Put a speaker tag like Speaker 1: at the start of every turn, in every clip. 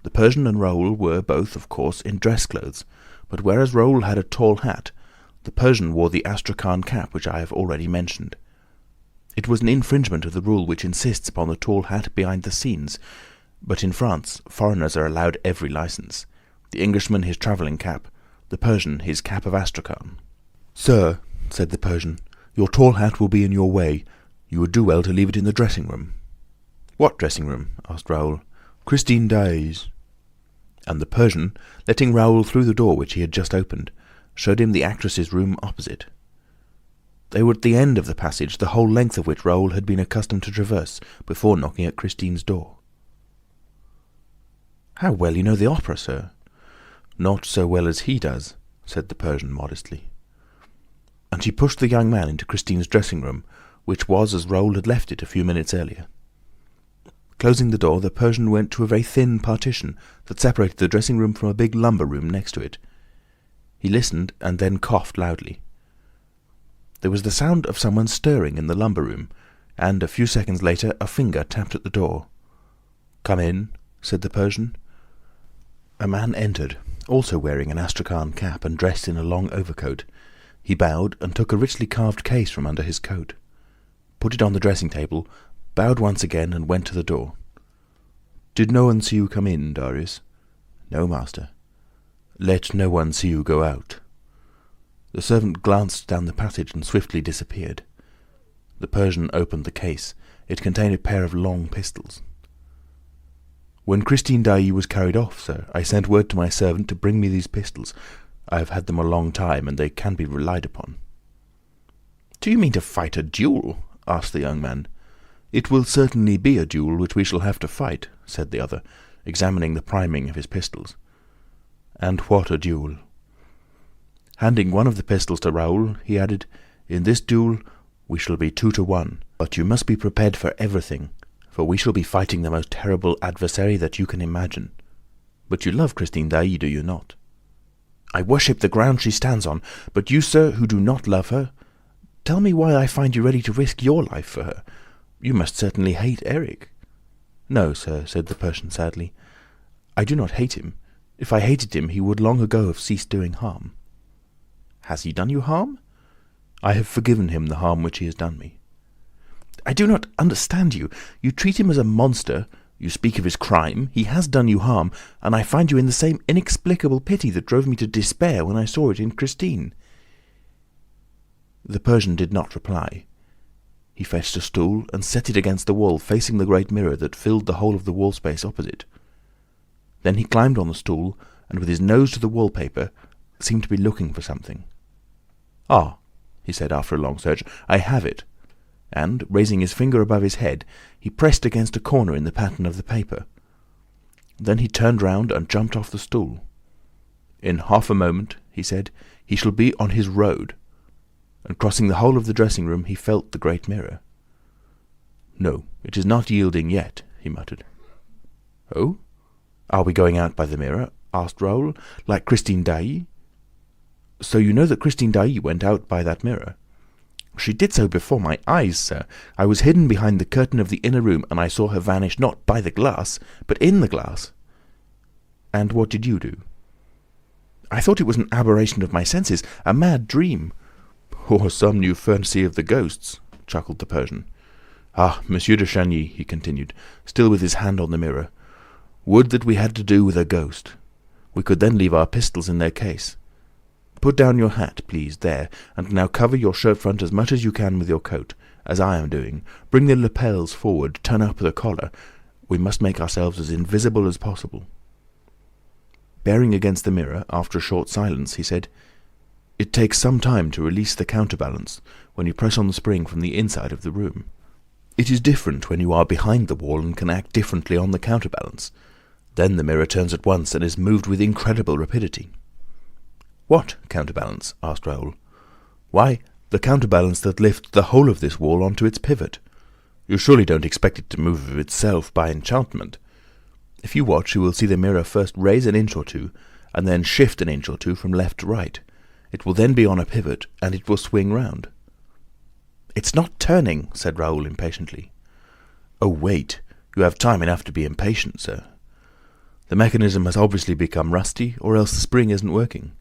Speaker 1: The Persian and Raoul were both, of course, in dress clothes, but whereas Raoul had a tall hat, the Persian wore the astrakhan cap which I have already mentioned. It was an infringement of the rule which insists upon the tall hat behind the scenes, but in France foreigners are allowed every license. The Englishman his travelling cap, the Persian his cap of astrakhan. "Sir," said the Persian, "your tall hat will be in your way. You would do well to leave it in the dressing-room." "What dressing-room?" asked Raoul. "Christine Daaé's." And the Persian, letting Raoul through the door which he had just opened, showed him the actress's room opposite. They were at the end of the passage, the whole length of which Raoul had been accustomed to traverse before knocking at Christine's door. "How well you know the opera, sir!" "Not so well as he does," said the Persian modestly. And she pushed the young man into Christine's dressing-room, which was as Raoul had left it a few minutes earlier. Closing the door, the Persian went to a very thin partition that separated the dressing-room from a big lumber-room next to it. He listened and then coughed loudly. There was the sound of someone stirring in the lumber-room, and a few seconds later a finger tapped at the door. "Come in," said the Persian. A man entered, also wearing an astrakhan cap and dressed in a long overcoat. He bowed and took a richly carved case from under his coat, put it on the dressing-table, bowed once again and went to the door. "Did no one see you come in, Darius?" "No, master." "Let no one see you go out." The servant glanced down the passage and swiftly disappeared. The Persian opened the case. It contained a pair of long pistols. "When Christine Daaé was carried off, sir, I sent word to my servant to bring me these pistols. I have had them a long time, and they can be relied upon." "Do you mean to fight a duel?" asked the young man. "It will certainly be a duel which we shall have to fight," said the other, examining the priming of his pistols. "And what a duel!" Handing one of the pistols to Raoul, he added, "In this duel we shall be 2-1, but you must be prepared for everything, for we shall be fighting the most terrible adversary that you can imagine. But you love Christine Daaé, do you not?" "I worship the ground she stands on, but you, sir, who do not love her, tell me why I find you ready to risk your life for her. You must certainly hate Eric." "No, sir," said the Persian sadly. "I do not hate him. If I hated him, he would long ago have ceased doing harm." "Has he done you harm?" "I have forgiven him the harm which he has done me." "I do not understand you. You treat him as a monster, you speak of his crime, he has done you harm, and I find you in the same inexplicable pity that drove me to despair when I saw it in Christine." The Persian did not reply. He fetched a stool and set it against the wall, facing the great mirror that filled the whole of the wall space opposite. Then he climbed on the stool, and with his nose to the wallpaper, seemed to be looking for something. "Ah," he said after a long search, "I have it." And, raising his finger above his head, he pressed against a corner in the pattern of the paper. Then he turned round and jumped off the stool. "In half a moment," he said, "he shall be on his road." And crossing the whole of the dressing-room, he felt the great mirror. "No, it is not yielding yet," he muttered. "Oh? Are we going out by the mirror?" asked Raoul. "Like Christine Daaé?" "So you know that Christine Daaé went out by that mirror?" "She did so before my eyes, sir. I was hidden behind the curtain of the inner room, and I saw her vanish not by the glass, but in the glass." "And what did you do?" "I thought it was an aberration of my senses, a mad dream." "Or some new fancy of the ghosts," chuckled the Persian. "Ah, Monsieur de Chagny," he continued, still with his hand on the mirror, "would that we had to do with a ghost. We could then leave our pistols in their case. Put down your hat, please, there, and now cover your shirt front as much as you can with your coat, as I am doing. Bring the lapels forward, turn up the collar. We must make ourselves as invisible as possible." Bearing against the mirror, after a short silence, he said, "It takes some time to release the counterbalance when you press on the spring from the inside of the room. It is different when you are behind the wall and can act differently on the counterbalance. Then the mirror turns at once and is moved with incredible rapidity." "What counterbalance?" asked Raoul. "Why, the counterbalance that lifts the whole of this wall onto its pivot. You surely don't expect it to move of itself by enchantment. If you watch, you will see the mirror first raise an inch or two, and then shift an inch or two from left to right. It will then be on a pivot, and it will swing round." "It's not turning," said Raoul impatiently. "Oh, wait. You have time enough to be impatient, sir." The mechanism has obviously become rusty, or else the spring isn't working.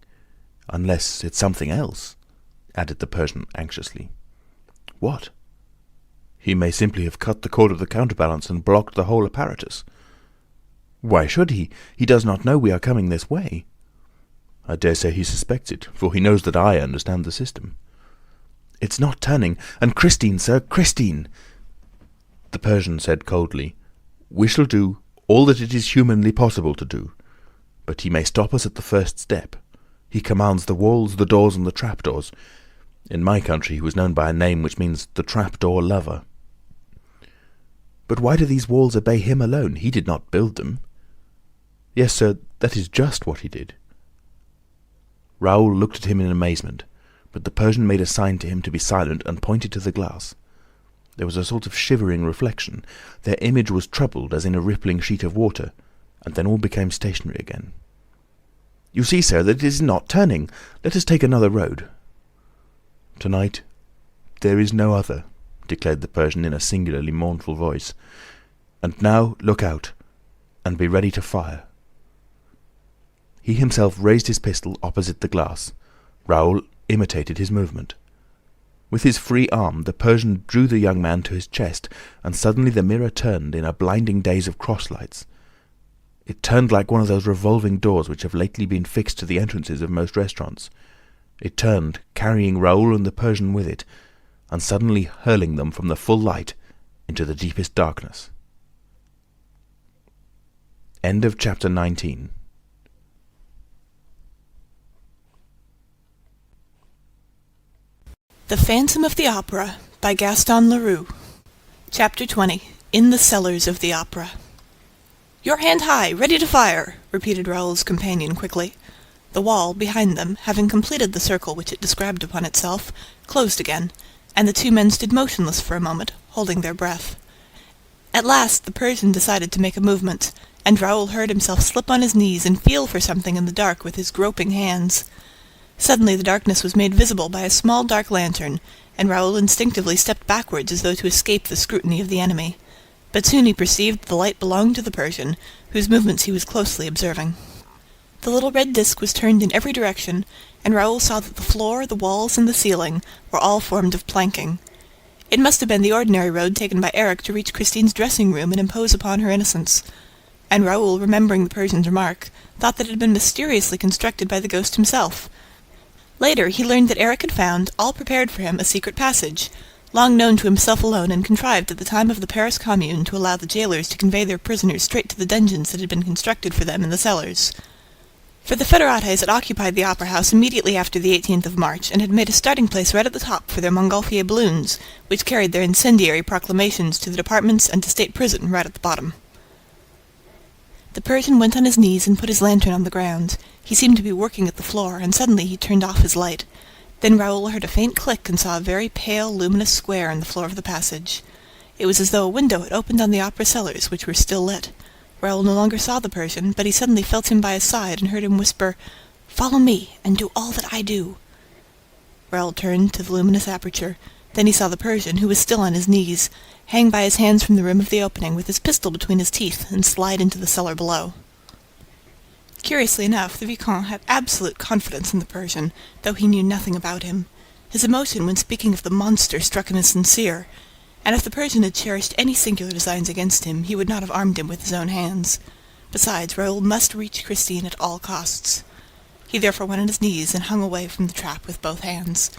Speaker 1: Unless it's something else," added the Persian anxiously. "What?" "He may simply have cut the cord of the counterbalance and blocked the whole apparatus." "Why should he? He does not know we are coming this way." "I dare say he suspects it, for he knows that I understand the system." "It's not turning. And Christine, sir, Christine!" The Persian said coldly, "We shall do all that it is humanly possible to do. But he may stop us at the first step. He commands the walls, the doors, and the trapdoors. In my country he was known by a name which means the trapdoor lover." "But why do these walls obey him alone? He did not build them." "Yes, sir, that is just what he did." Raoul looked at him in amazement, but the Persian made a sign to him to be silent and pointed to the glass. There was a sort of shivering reflection. Their image was troubled as in a rippling sheet of water, and then all became stationary again. "You see, sir, that it is not turning. Let us take another road." "Tonight there is no other," declared the Persian in a singularly mournful voice. "And now look out, and be ready to fire." He himself raised his pistol opposite the glass. Raoul imitated his movement. With his free arm the Persian drew the young man to his chest, and suddenly the mirror turned in a blinding daze of cross-lights. It turned like one of those revolving doors which have lately been fixed to the entrances of most restaurants. It turned, carrying Raoul and the Persian with it, and suddenly hurling them from the full light into the deepest darkness. End of chapter 19.
Speaker 2: The Phantom of the Opera by Gaston Leroux. Chapter 20. In the Cellars of the Opera. "Your hand high, ready to fire," repeated Raoul's companion quickly. The wall, behind them, having completed the circle which it described upon itself, closed again, and the two men stood motionless for a moment, holding their breath. At last the Persian decided to make a movement, and Raoul heard himself slip on his knees and feel for something in the dark with his groping hands. Suddenly the darkness was made visible by a small dark lantern, and Raoul instinctively stepped backwards as though to escape the scrutiny of the enemy. But soon he perceived the light belonged to the Persian, whose movements he was closely observing. The little red disc was turned in every direction, and Raoul saw that the floor, the walls, and the ceiling were all formed of planking. It must have been the ordinary road taken by Eric to reach Christine's dressing-room and impose upon her innocence. And Raoul, remembering the Persian's remark, thought that it had been mysteriously constructed by the ghost himself. Later he learned that Eric had found, all prepared for him, a secret passage, long known to himself alone and contrived at the time of the Paris Commune to allow the jailers to convey their prisoners straight to the dungeons that had been constructed for them in the cellars. For the Federates had occupied the Opera House immediately after the 18th of March, and had made a starting place right at the top for their Montgolfier balloons, which carried their incendiary proclamations to the departments and to State Prison right at the bottom. The Persian went on his knees and put his lantern on the ground. He seemed to be working at the floor, and suddenly he turned off his light. Then Raoul heard a faint click and saw a very pale, luminous square in the floor of the passage. It was as though a window had opened on the opera cellars, which were still lit. Raoul no longer saw the Persian, but he suddenly felt him by his side and heard him whisper, "Follow me, and do all that I do." Raoul turned to the luminous aperture. Then he saw the Persian, who was still on his knees, hang by his hands from the rim of the opening, with his pistol between his teeth, and slide into the cellar below. Curiously enough, the Vicomte had absolute confidence in the Persian, though he knew nothing about him. His emotion when speaking of the monster struck him as sincere, and if the Persian had cherished any singular designs against him, he would not have armed him with his own hands. Besides, Raoul must reach Christine at all costs. He therefore went on his knees and hung away from the trap with both hands.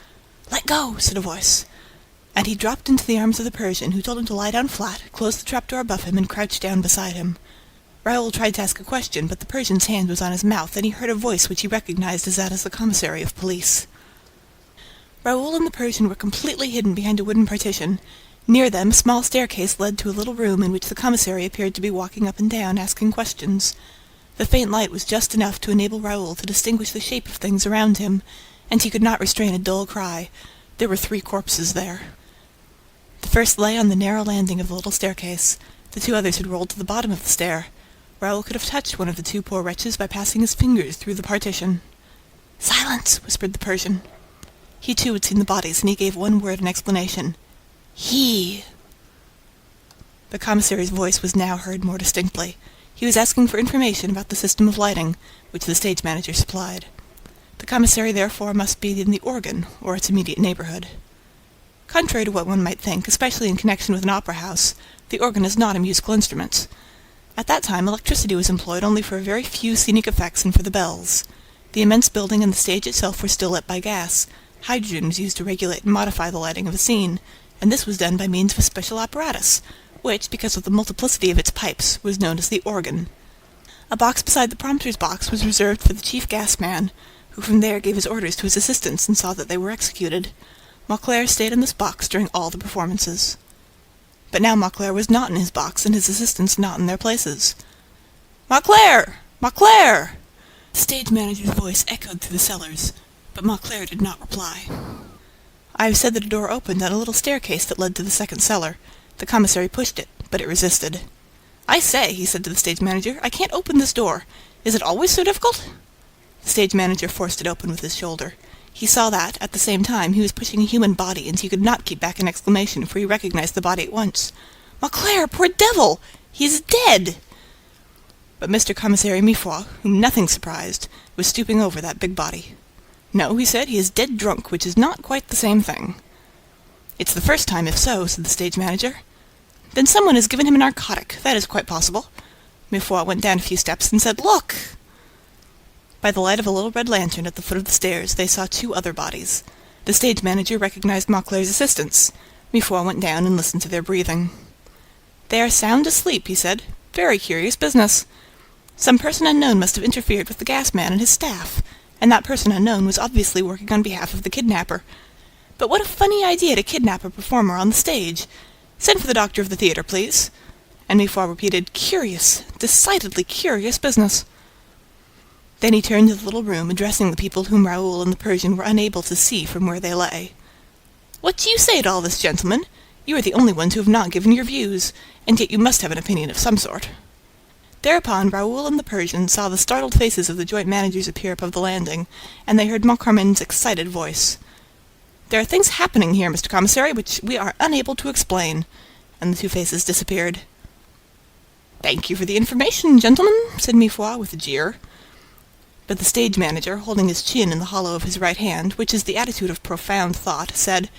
Speaker 2: "Let go!" said a voice. And he dropped into the arms of the Persian, who told him to lie down flat, closed the trapdoor above him, and crouched down beside him. Raoul tried to ask a question, but the Persian's hand was on his mouth, and he heard a voice which he recognized as that of the commissary of police. Raoul and the Persian were completely hidden behind a wooden partition. Near them, a small staircase led to a little room in which the commissary appeared to be walking up and down, asking questions. The faint light was just enough to enable Raoul to distinguish the shape of things around him, and he could not restrain a dull cry. There were 3 corpses there. The first lay on the narrow landing of the little staircase. The 2 others had rolled to the bottom of the stair. Raoul could have touched one of the 2 poor wretches by passing his fingers through the partition. "Silence!" whispered the Persian. He too had seen the bodies, and he gave one word in explanation. "He!" The commissary's voice was now heard more distinctly. He was asking for information about the system of lighting, which the stage manager supplied. The commissary, therefore, must be in the organ, or its immediate neighborhood. Contrary to what one might think, especially in connection with an opera house, the organ is not a musical instrument. At that time, electricity was employed only for a very few scenic effects and for the bells. The immense building and the stage itself were still lit by gas. Hydrogen was used to regulate and modify the lighting of a scene, and this was done by means of a special apparatus, which, because of the multiplicity of its pipes, was known as the organ. A box beside the prompter's box was reserved for the chief gas man, who from there gave his orders to his assistants and saw that they were executed. Mauclair stayed in this box during all the performances. But now Mauclair was not in his box, and his assistants not in their places. "Mauclair! Mauclair!" The stage manager's voice echoed through the cellars, but Mauclair did not reply. I have said that a door opened on a little staircase that led to the second cellar. The commissary pushed it, but it resisted. "I say," he said to the stage manager, "I can't open this door. Is it always so difficult?" The stage manager forced it open with his shoulder. He saw that, at the same time, he was pushing a human body, and he could not keep back an exclamation, for he recognized the body at once. "Mauclair, poor devil! He is dead!" But Mr. Commissary Mifroid, whom nothing surprised, was stooping over that big body. "No," he said, "he is dead drunk, which is not quite the same thing." "It's the first time, if so," said the stage manager. "Then someone has given him a narcotic. That is quite possible." Mifroid went down a few steps and said, "Look!" By the light of a little red lantern at the foot of the stairs, they saw two other bodies. The stage manager recognized Mauclair's assistants. Mifroid went down and listened to their breathing. "They are sound asleep," he said. "Very curious business. Some person unknown must have interfered with the gas man and his staff, and that person unknown was obviously working on behalf of the kidnapper. But what a funny idea to kidnap a performer on the stage! Send for the doctor of the theater, please." And Mifroid repeated, "Curious, decidedly curious business." Then he turned to the little room, addressing the people whom Raoul and the Persian were unable to see from where they lay. "What do you say to all this, gentlemen? You are the only ones who have not given your views, and yet you must have an opinion of some sort." Thereupon Raoul and the Persian saw the startled faces of the joint managers appear above the landing, and they heard Moncharmin's excited voice. "There are things happening here, Mr. Commissary, which we are unable to explain," and the two faces disappeared. "Thank you for the information, gentlemen," said Mifroid with a jeer. But the stage manager, holding his chin in the hollow of his right hand, which is the attitude of profound thought, said,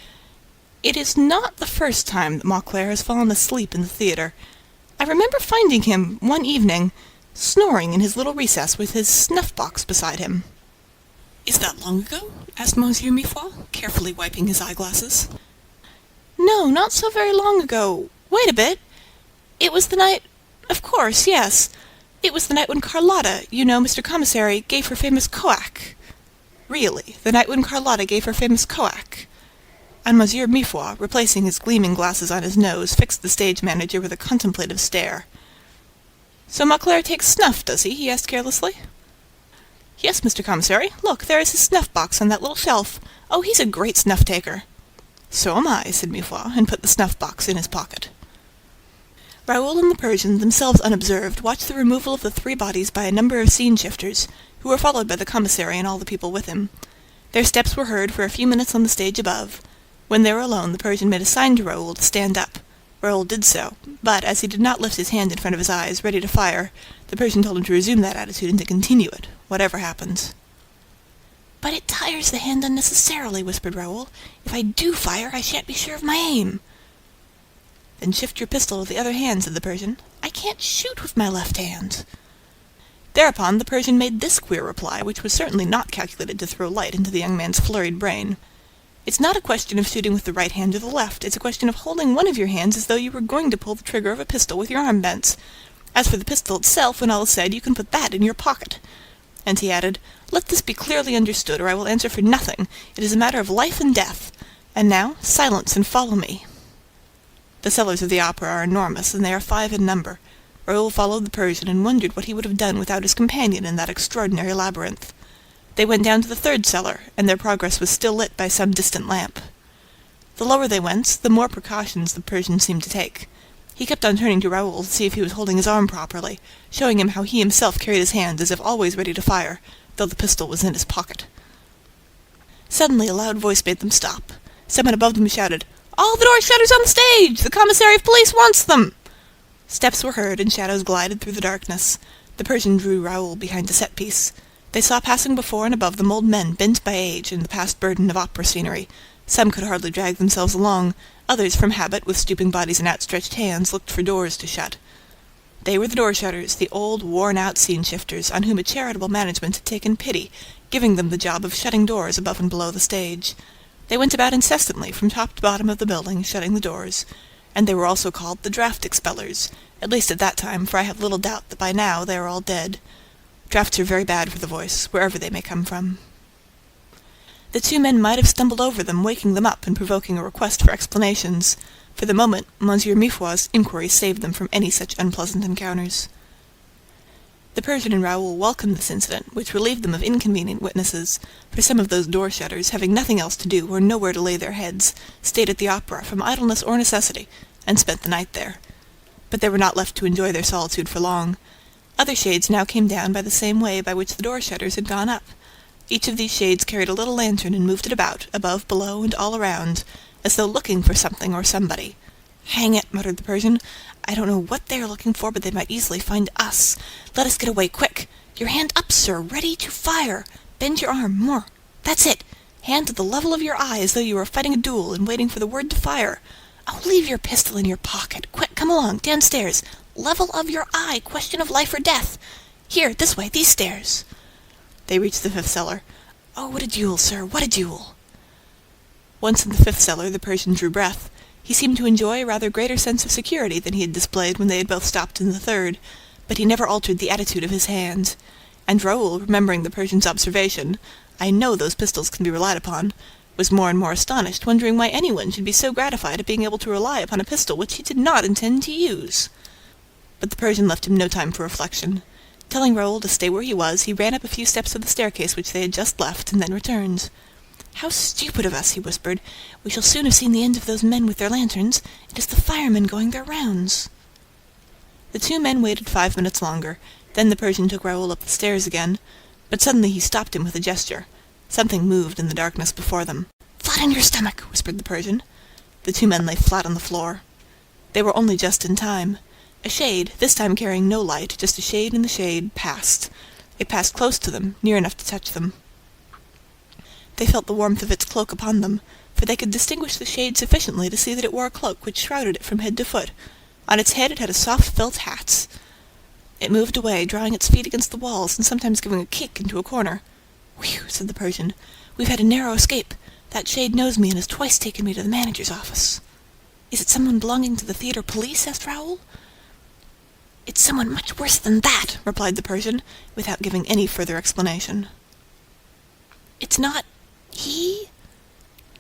Speaker 2: "It is not the first time that Mauclair has fallen asleep in the theater. I remember finding him, one evening, snoring in his little recess with his snuff-box beside him." "Is that long ago?" asked Monsieur Mifroid, carefully wiping his eyeglasses. "No, not so very long ago. Wait a bit. It was the night... Of course, yes. It was the night when Carlotta, you know, Mr. Commissary, gave her famous coac." "Really? The night when Carlotta gave her famous coac?" And Monsieur Mifroid, replacing his gleaming glasses on his nose, fixed the stage manager with a contemplative stare. "So Mauclair takes snuff, does he?" asked carelessly. "Yes, Mr. Commissary. Look, there is his snuff-box on that little shelf. Oh, he's a great snuff-taker." "So am I," said Mifroid, and put the snuff-box in his pocket. Raoul and the Persian, themselves unobserved, watched the removal of the three bodies by a number of scene-shifters, who were followed by the commissary and all the people with him. Their steps were heard for a few minutes on the stage above. When they were alone, the Persian made a sign to Raoul to stand up. Raoul did so, but as he did not lift his hand in front of his eyes, ready to fire, the Persian told him to resume that attitude and to continue it, whatever happened. "But it tires the hand unnecessarily," whispered Raoul. "If I do fire, I shan't be sure of my aim." "Then shift your pistol with the other hand," said the Persian. "I can't shoot with my left hand." Thereupon the Persian made this queer reply, which was certainly not calculated to throw light into the young man's flurried brain. "It's not a question of shooting with the right hand or the left. It's a question of holding one of your hands as though you were going to pull the trigger of a pistol with your arm bent. As for the pistol itself, when all is said, you can put that in your pocket." And he added, "Let this be clearly understood, or I will answer for nothing. It is a matter of life and death. And now, silence and follow me." The cellars of the opera are enormous, and they are 5 in number. Raoul followed the Persian and wondered what he would have done without his companion in that extraordinary labyrinth. They went down to the 3rd cellar, and their progress was still lit by some distant lamp. The lower they went, the more precautions the Persian seemed to take. He kept on turning to Raoul to see if he was holding his arm properly, showing him how he himself carried his hand as if always ready to fire, though the pistol was in his pocket. Suddenly a loud voice made them stop. Someone above them shouted, "All the door shutters on the stage! The commissary of police wants them!" Steps were heard, and shadows glided through the darkness. The Persian drew Raoul behind the set-piece. They saw passing before and above them old men bent by age and the past burden of opera scenery. Some could hardly drag themselves along. Others, from habit, with stooping bodies and outstretched hands, looked for doors to shut. They were the door-shutters, the old, worn-out scene-shifters, on whom a charitable management had taken pity, giving them the job of shutting doors above and below the stage. They went about incessantly, from top to bottom of the building, shutting the doors. And they were also called the draft-expellers, at least at that time, for I have little doubt that by now they are all dead. Drafts are very bad for the voice, wherever they may come from. The two men might have stumbled over them, waking them up and provoking a request for explanations. For the moment, Monsieur Miffroy's inquiry saved them from any such unpleasant encounters. The Persian and Raoul welcomed this incident, which relieved them of inconvenient witnesses, for some of those door-shutters, having nothing else to do or nowhere to lay their heads, stayed at the opera from idleness or necessity, and spent the night there. But they were not left to enjoy their solitude for long. Other shades now came down by the same way by which the door-shutters had gone up. Each of these shades carried a little lantern and moved it about, above, below, and all around, as though looking for something or somebody. "Hang it," muttered the Persian. "I don't know what they are looking for, but they might easily find us. Let us get away, quick! Your hand up, sir, ready to fire! Bend your arm, more. That's it! Hand at the level of your eye, as though you were fighting a duel and waiting for the word to fire. Oh, leave your pistol in your pocket. Quick, come along, downstairs. Level of your eye, question of life or death. Here, this way, these stairs." They reached the fifth cellar. "Oh, what a duel, sir, what a duel!" Once in the fifth cellar, the Persian drew breath. He seemed to enjoy a rather greater sense of security than he had displayed when they had both stopped in the third, but he never altered the attitude of his hand. And Raoul, remembering the Persian's observation, "I know those pistols can be relied upon," was more and more astonished, wondering why anyone should be so gratified at being able to rely upon a pistol which he did not intend to use. But the Persian left him no time for reflection. Telling Raoul to stay where he was, he ran up a few steps of the staircase which they had just left, and then returned. "How stupid of us," he whispered. "We shall soon have seen the end of those men with their lanterns. It is the firemen going their rounds." The two men waited 5 minutes longer. Then the Persian took Raoul up the stairs again. But suddenly he stopped him with a gesture. Something moved in the darkness before them. "Flat on your stomach," whispered the Persian. The two men lay flat on the floor. They were only just in time. A shade, this time carrying no light, just a shade in the shade, passed. It passed close to them, near enough to touch them. They felt the warmth of its cloak upon them, for they could distinguish the shade sufficiently to see that it wore a cloak which shrouded it from head to foot. On its head it had a soft felt hat. It moved away, drawing its feet against the walls, and sometimes giving a kick into a corner. "Whew," said the Persian. "We've had a narrow escape. That shade knows me and has twice taken me to the manager's office." "Is it someone belonging to the theater police?" asked Raoul. "It's someone much worse than that," replied the Persian, without giving any further explanation. "It's not he?"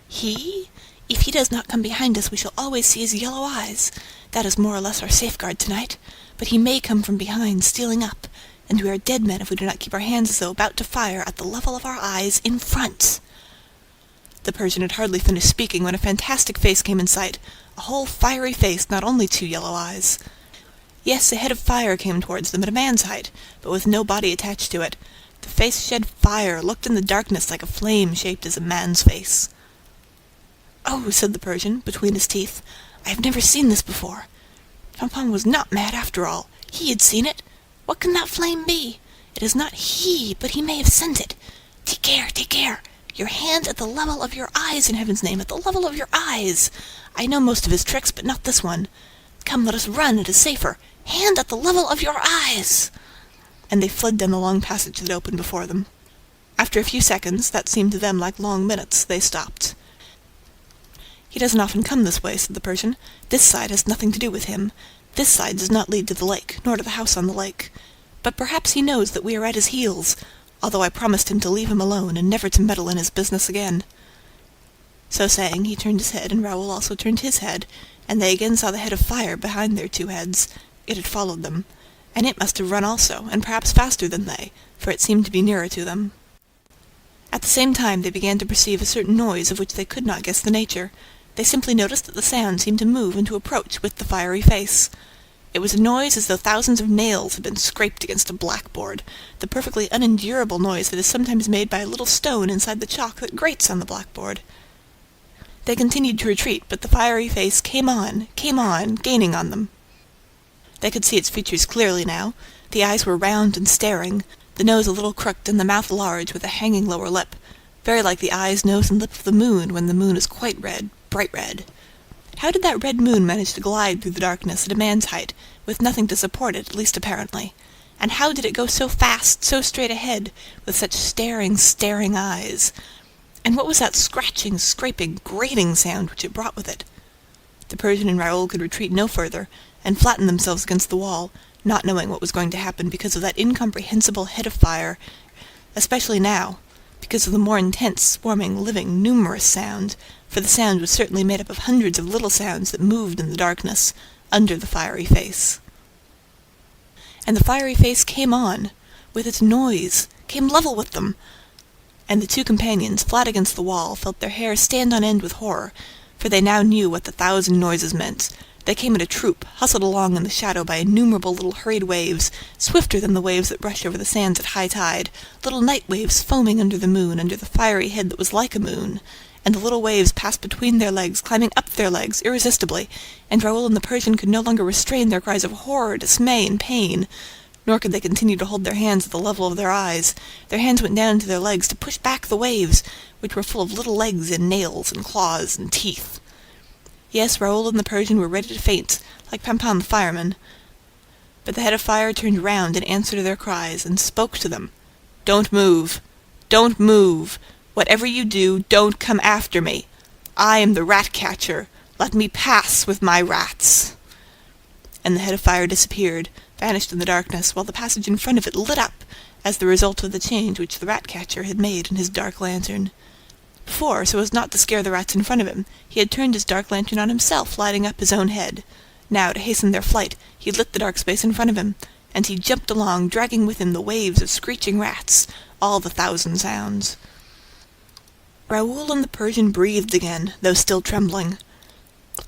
Speaker 2: "He? If he does not come behind us, we shall always see his yellow eyes. That is more or less our safeguard tonight. But he may come from behind, stealing up, and we are dead men if we do not keep our hands as though about to fire at the level of our eyes in front." The Persian had hardly finished speaking when a fantastic face came in sight, a whole fiery face, not only 2 yellow eyes. Yes, a head of fire came towards them at a man's height, but with no body attached to it. The face shed fire, looked in the darkness like a flame shaped as a man's face. "Oh," said the Persian, between his teeth, "I have never seen this before. Fantôme was not mad after all. He had seen it. What can that flame be? It is not he, but he may have sent it. Take care, take care. Your hand at the level of your eyes, in heaven's name, at the level of your eyes. I know most of his tricks, but not this one. Come, let us run, it is safer. Hand at the level of your eyes." And they fled down the long passage that opened before them. After a few seconds, that seemed to them like long minutes, they stopped. "He doesn't often come this way," said the Persian. "This side has nothing to do with him. This side does not lead to the lake, nor to the house on the lake. But perhaps he knows that we are at his heels, although I promised him to leave him alone and never to meddle in his business again." So saying, he turned his head, and Raoul also turned his head, and they again saw the head of fire behind their 2 heads. It had followed them, and it must have run also, and perhaps faster than they, for it seemed to be nearer to them. At the same time they began to perceive a certain noise of which they could not guess the nature. They simply noticed that the sound seemed to move and to approach with the fiery face. It was a noise as though thousands of nails had been scraped against a blackboard, the perfectly unendurable noise that is sometimes made by a little stone inside the chalk that grates on the blackboard. They continued to retreat, but the fiery face came on, gaining on them. They could see its features clearly now. The eyes were round and staring, the nose a little crooked and the mouth large with a hanging lower lip, very like the eyes, nose, and lip of the moon when the moon is quite red, bright red. How did that red moon manage to glide through the darkness at a man's height, with nothing to support it, at least apparently? And how did it go so fast, so straight ahead, with such staring, staring eyes? And what was that scratching, scraping, grating sound which it brought with it? The Persian and Raoul could retreat no further, and flatten themselves against the wall, not knowing what was going to happen because of that incomprehensible head of fire, especially now, because of the more intense, swarming, living, numerous sound, for the sound was certainly made up of hundreds of little sounds that moved in the darkness, under the fiery face. And the fiery face came on, with its noise, came level with them, and the two companions, flat against the wall, felt their hair stand on end with horror, for they now knew what the thousand noises meant. They came in a troop, hustled along in the shadow by innumerable little hurried waves, swifter than the waves that rush over the sands at high tide, little night waves foaming under the moon, under the fiery head that was like a moon, and the little waves passed between their legs, climbing up their legs, irresistibly, and Raoul and the Persian could no longer restrain their cries of horror, dismay, and pain, nor could they continue to hold their hands at the level of their eyes. Their hands went down to their legs to push back the waves, which were full of little legs and nails and claws and teeth. Yes, Raoul and the Persian were ready to faint, like Pampan the fireman. But the head of fire turned round in answer to their cries, and spoke to them. "Don't move! Don't move! Whatever you do, don't come after me! I am the rat-catcher! Let me pass with my rats!" And the head of fire disappeared, vanished in the darkness, while the passage in front of it lit up, as the result of the change which the rat-catcher had made in his dark lantern. Before, so as not to scare the rats in front of him, he had turned his dark lantern on himself, lighting up his own head. Now, to hasten their flight, he lit the dark space in front of him, and he jumped along, dragging with him the waves of screeching rats, all the thousand sounds. Raoul and the Persian breathed again, though still trembling.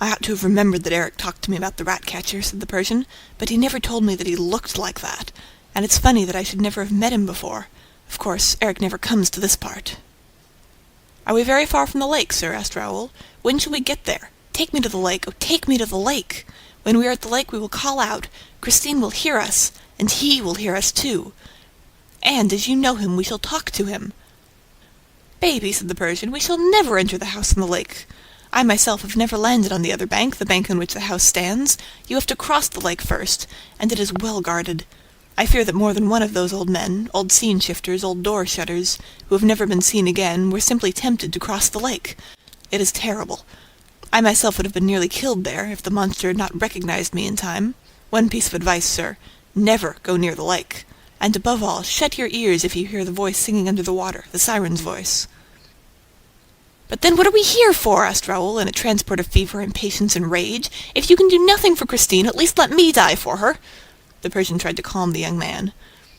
Speaker 2: "I ought to have remembered that Eric talked to me about the rat-catcher," said the Persian, "but he never told me that he looked like that, and it's funny that I should never have met him before. Of course, Eric never comes to this part." "Are we very far from the lake, sir?" asked Raoul. "When shall we get there? Take me to the lake, oh, take me to the lake! When we are at the lake we will call out. Christine will hear us, and he will hear us too. And, as you know him, we shall talk to him." "Baby," said the Persian, "we shall never enter the house on the lake. I myself have never landed on the other bank, the bank on which the house stands. You have to cross the lake first, and it is well guarded. I fear that more than one of those old men, old scene-shifters, old door-shutters, who have never been seen again, were simply tempted to cross the lake. It is terrible. I myself would have been nearly killed there, if the monster had not recognized me in time. One piece of advice, sir, never go near the lake. And above all, shut your ears if you hear the voice singing under the water, the siren's voice." "But then what are we here for?" asked Raoul, in a transport of fever, impatience, and rage. "If you can do nothing for Christine, at least let me die for her." The Persian tried to calm the young man.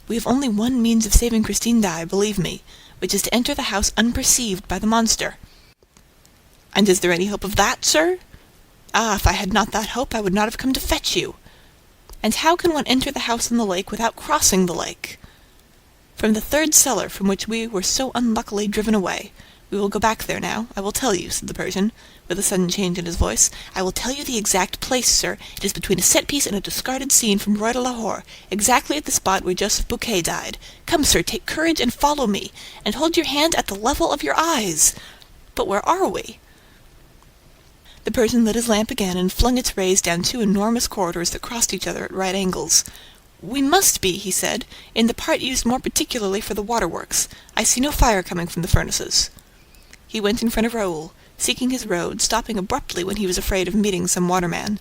Speaker 2: "We have only one means of saving Christine Daaé, believe me, which is to enter the house unperceived by the monster." "And is there any hope of that, sir?" "Ah, if I had not that hope, I would not have come to fetch you." "And how can one enter the house on the lake without crossing the lake?" "From the third cellar from which we were so unluckily driven away. We will go back there now. I will tell you," said the Persian, with a sudden change in his voice. "I will tell you the exact place, sir. It is between a set-piece and a discarded scene from Roi de Lahore, exactly at the spot where Joseph Bouquet died. Come, sir, take courage and follow me, and hold your hand at the level of your eyes. But where are we?" The Persian lit his lamp again and flung its rays down two enormous corridors that crossed each other at right angles. "We must be," he said, "in the part used more particularly for the waterworks. I see no fire coming from the furnaces." He went in front of Raoul, seeking his road, stopping abruptly when he was afraid of meeting some waterman.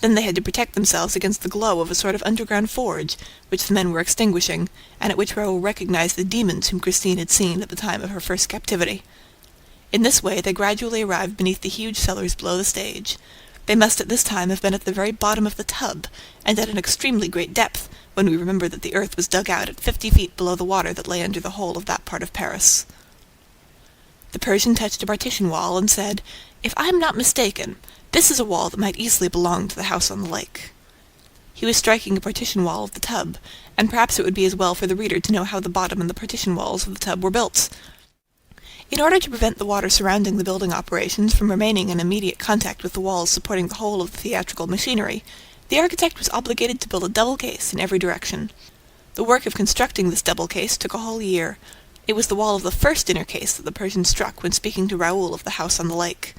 Speaker 2: Then they had to protect themselves against the glow of a sort of underground forge, which the men were extinguishing, and at which Raoul recognized the demons whom Christine had seen at the time of her first captivity. In this way they gradually arrived beneath the huge cellars below the stage. They must at this time have been at the very bottom of the tub, and at an extremely great depth, when we remember that the earth was dug out at 50 feet below the water that lay under the whole of that part of Paris. The Persian touched a partition wall and said, "If I am not mistaken, this is a wall that might easily belong to the house on the lake." He was striking a partition wall of the tub, and perhaps it would be as well for the reader to know how the bottom and the partition walls of the tub were built. In order to prevent the water surrounding the building operations from remaining in immediate contact with the walls supporting the whole of the theatrical machinery, The architect was obligated to build a double case in every direction. The work of constructing this double case took a whole year. It was the wall of the first inner case that the Persian struck when speaking to Raoul of the house on the lake.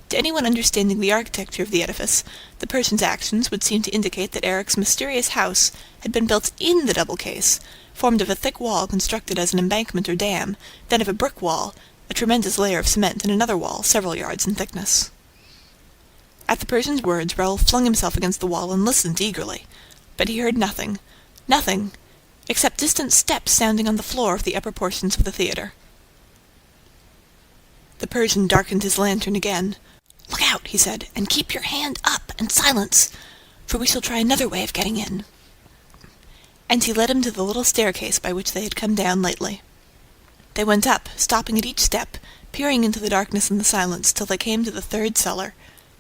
Speaker 2: To anyone understanding the architecture of the edifice, the Persian's actions would seem to indicate that Eric's mysterious house had been built in the double case, formed of a thick wall constructed as an embankment or dam, then of a brick wall, a tremendous layer of cement, and another wall several yards in thickness. At the Persian's words, Raoul flung himself against the wall and listened eagerly. But he heard nothing, except distant steps sounding on the floor of the upper portions of the theatre. The Persian darkened his lantern again. "Look out," he said, "and keep your hand up, and silence, for we shall try another way of getting in." And he led him to the little staircase by which they had come down lately. They went up, stopping at each step, peering into the darkness and the silence, till they came to the third cellar.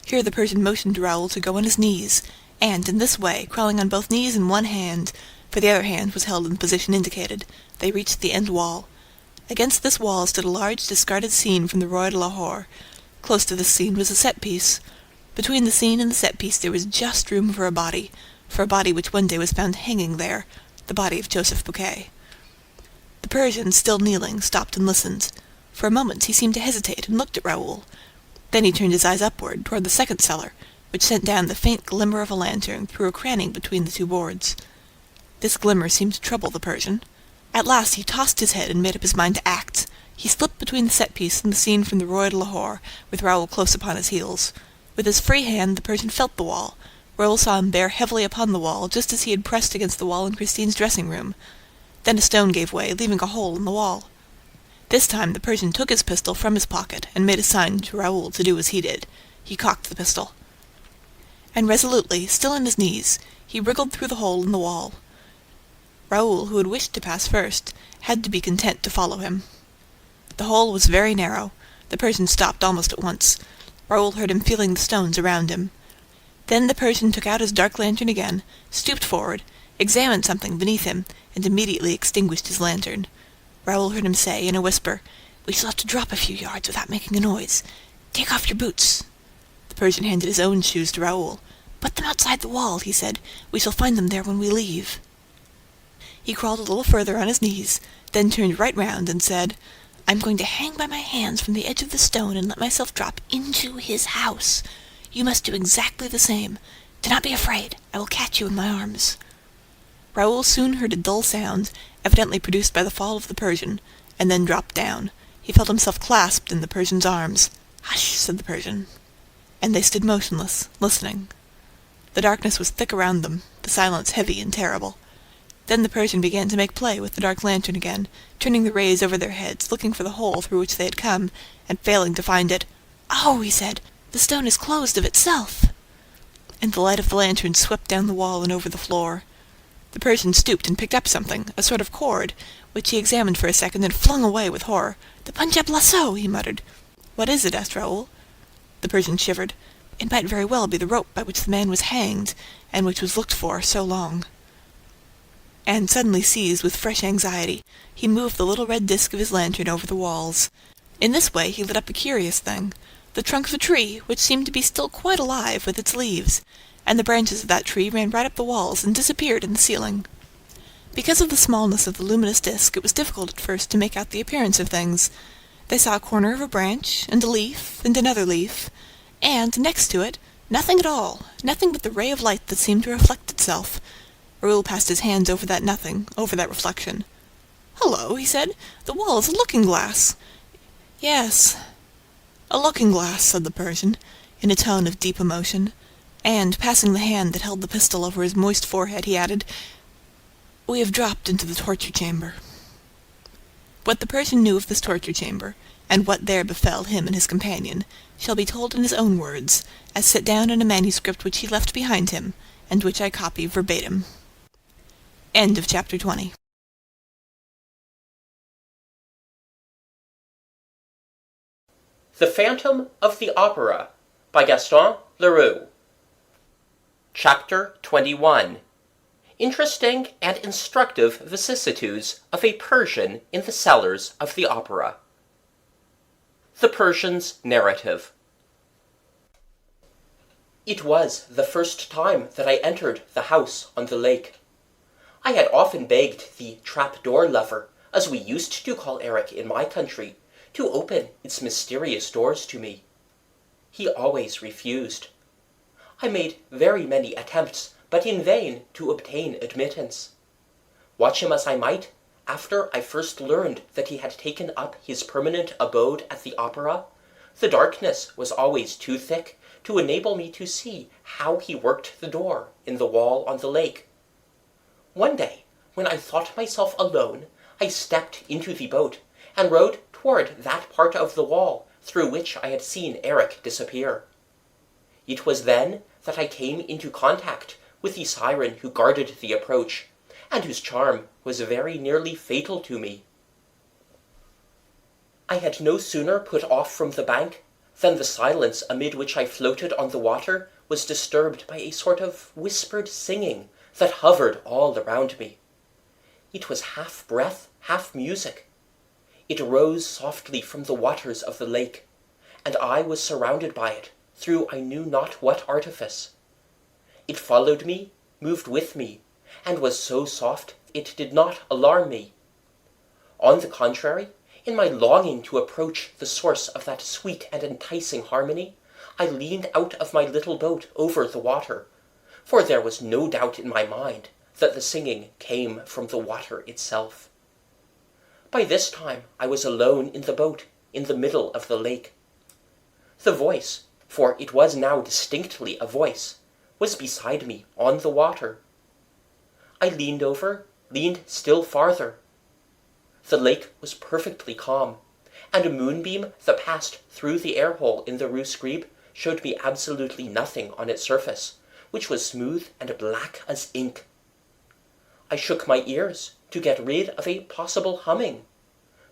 Speaker 2: Here the Persian motioned to Raoul to go on his knees, and, in this way, crawling on both knees and one hand, for the other hand was held in the position indicated, they reached the end wall. Against this wall stood a large discarded scene from the Roi de Lahore. Close to this scene was a set-piece. Between the scene and the set-piece there was just room for a body which one day was found hanging there, the body of Joseph Bouquet. The Persian, still kneeling, stopped and listened. For a moment he seemed to hesitate and looked at Raoul. Then he turned his eyes upward, toward the second cellar, which sent down the faint glimmer of a lantern through a cranny between the two boards. This glimmer seemed to trouble the Persian. At last he tossed his head and made up his mind to act. He slipped between the set-piece and the scene from the Roi de Lahore, with Raoul close upon his heels. With his free hand the Persian felt the wall. Raoul saw him bear heavily upon the wall, just as he had pressed against the wall in Christine's dressing-room. Then a stone gave way, leaving a hole in the wall. This time the Persian took his pistol from his pocket and made a sign to Raoul to do as he did. He cocked the pistol. And resolutely, still on his knees, he wriggled through the hole in the wall. Raoul, who had wished to pass first, had to be content to follow him. The hole was very narrow. The Persian stopped almost at once. Raoul heard him feeling the stones around him. Then the Persian took out his dark lantern again, stooped forward, examined something beneath him, and immediately extinguished his lantern. Raoul heard him say, in a whisper, "We shall have to drop a few yards without making a noise. Take off your boots." The Persian handed his own shoes to Raoul. "Put them outside the wall," he said. "We shall find them there when we leave." He crawled a little further on his knees, then turned right round and said, "I'm going to hang by my hands from the edge of the stone and let myself drop into his house. You must do exactly the same. Do not be afraid. I will catch you in my arms." Raoul soon heard a dull sound, evidently produced by the fall of the Persian, and then dropped down. He felt himself clasped in the Persian's arms. "Hush," said the Persian. And they stood motionless, listening. The darkness was thick around them, the silence heavy and terrible. Then the Persian began to make play with the dark lantern again, turning the rays over their heads, looking for the hole through which they had come, and failing to find it. "Oh," he said, "the stone is closed of itself." And the light of the lantern swept down the wall and over the floor. The Persian stooped and picked up something, a sort of cord, which he examined for a second and flung away with horror. "The Punjab lasso," he muttered. "What is it?" asked Raoul. The Persian shivered. It might very well be the rope by which the man was hanged, and which was looked for so long. And suddenly seized with fresh anxiety, he moved the little red disk of his lantern over the walls. In this way he lit up a curious thing, the trunk of a tree, which seemed to be still quite alive with its leaves, and the branches of that tree ran right up the walls and disappeared in the ceiling. Because of the smallness of the luminous disk, it was difficult at first to make out the appearance of things. They saw a corner of a branch, and a leaf, and another leaf, and, next to it, nothing at all, nothing but the ray of light that seemed to reflect itself. Raoul passed his hands over that nothing, over that reflection. "Hullo," he said, "the wall is a looking-glass." "Yes, a looking-glass," said the Persian, in a tone of deep emotion, and, passing the hand that held the pistol over his moist forehead, he added, "We have dropped into the torture-chamber." What the Persian knew of this torture-chamber, and what there befell him and his companion, shall be told in his own words, as set down in a manuscript which he left behind him, and which I copy verbatim. End of chapter 20.
Speaker 3: The Phantom of the Opera by Gaston Leroux. Chapter 21. Interesting and instructive vicissitudes of a Persian in the cellars of the opera. The Persian's narrative. It was the first time that I entered the house on the lake. I had often begged the trap-door lover, as we used to call Eric in my country, to open its mysterious doors to me. He always refused. I made very many attempts, but in vain, to obtain admittance. Watch him as I might, after I first learned that he had taken up his permanent abode at the opera, the darkness was always too thick to enable me to see how he worked the door in the wall on the lake. One day, when I thought myself alone, I stepped into the boat and rowed toward that part of the wall through which I had seen Eric disappear. It was then that I came into contact with the siren who guarded the approach, and whose charm was very nearly fatal to me. I had no sooner put off from the bank than the silence amid which I floated on the water was disturbed by a sort of whispered singing that hovered all around me. It was half breath, half music. It rose softly from the waters of the lake, and I was surrounded by it through I knew not what artifice. It followed me, moved with me, and was so soft it did not alarm me. On the contrary, in my longing to approach the source of that sweet and enticing harmony, I leaned out of my little boat over the water, for there was no doubt in my mind that the singing came from the water itself. By this time I was alone in the boat, in the middle of the lake. The voice, for it was now distinctly a voice, was beside me on the water. I leaned over, leaned still farther. The lake was perfectly calm, and a moonbeam that passed through the air-hole in the Rue Scribe showed me absolutely nothing on its surface, which was smooth and black as ink. I shook my ears to get rid of a possible humming,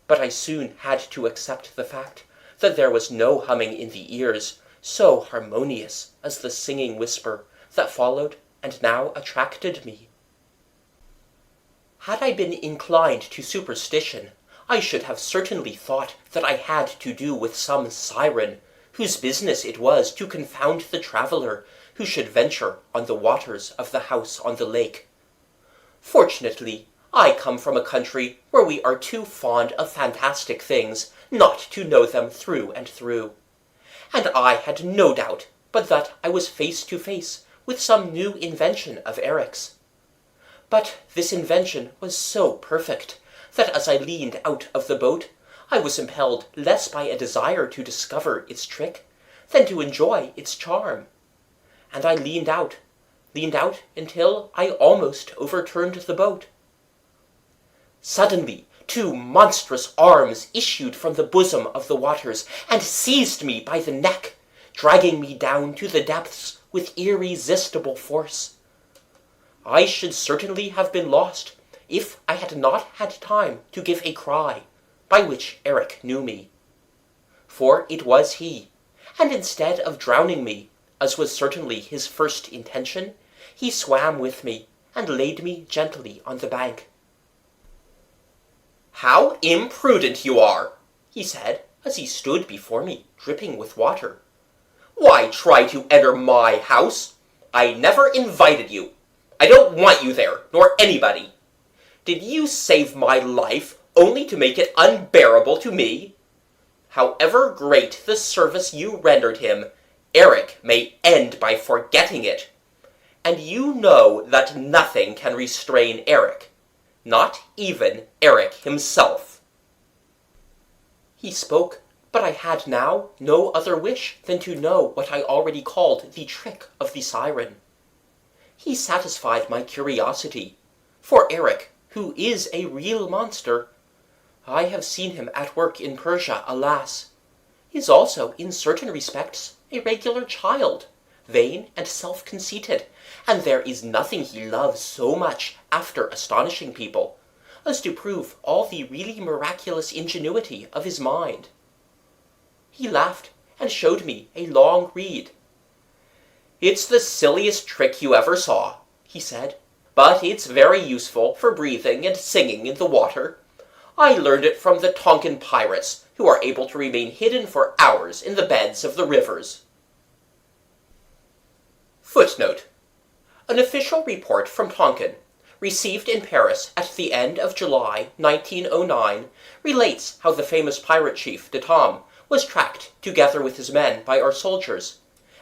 Speaker 3: but I soon had to accept the fact that there was no humming in the ears so harmonious as the singing whisper that followed and now attracted me. Had I been inclined to superstition, I should have certainly thought that I had to do with some siren, whose business it was to confound the traveller who should venture on the waters of the house on the lake. Fortunately, I come from a country where we are too fond of fantastic things not to know them through and through, and I had no doubt but that I was face to face with some new invention of Eric's. But this invention was so perfect that as I leaned out of the boat, I was impelled less by a desire to discover its trick than to enjoy its charm. And I leaned out until I almost overturned the boat. Suddenly, two monstrous arms issued from the bosom of the waters and seized me by the neck, dragging me down to the depths with irresistible force. I should certainly have been lost if I had not had time to give a cry, by which Eric knew me. For it was he, and instead of drowning me, as was certainly his first intention, he swam with me and laid me gently on the bank. "How imprudent you are," he said, as he stood before me, dripping with water. "Why try to enter my house? I never invited you. I don't want you there, nor anybody. Did you save my life only to make it unbearable to me? However great the service you rendered him, Eric may end by forgetting it. And you know that nothing can restrain Eric, not even Eric himself." He spoke, but I had now no other wish than to know what I already called the trick of the siren. He satisfied my curiosity, for Eric, who is a real monster, I have seen him at work in Persia, alas, is also in certain respects a regular child, vain and self-conceited, and there is nothing he loves so much after astonishing people as to prove all the really miraculous ingenuity of his mind. He laughed and showed me a long reed. "It's the silliest trick you ever saw," he said, "but it's very useful for breathing and singing in the water. I learned it from the Tonkin pirates, who are able to remain hidden for hours in the beds of the rivers." Footnote. An official report from Tonkin, received in Paris at the end of July 1909, relates how the famous pirate chief de Tom was tracked together with his men by our soldiers,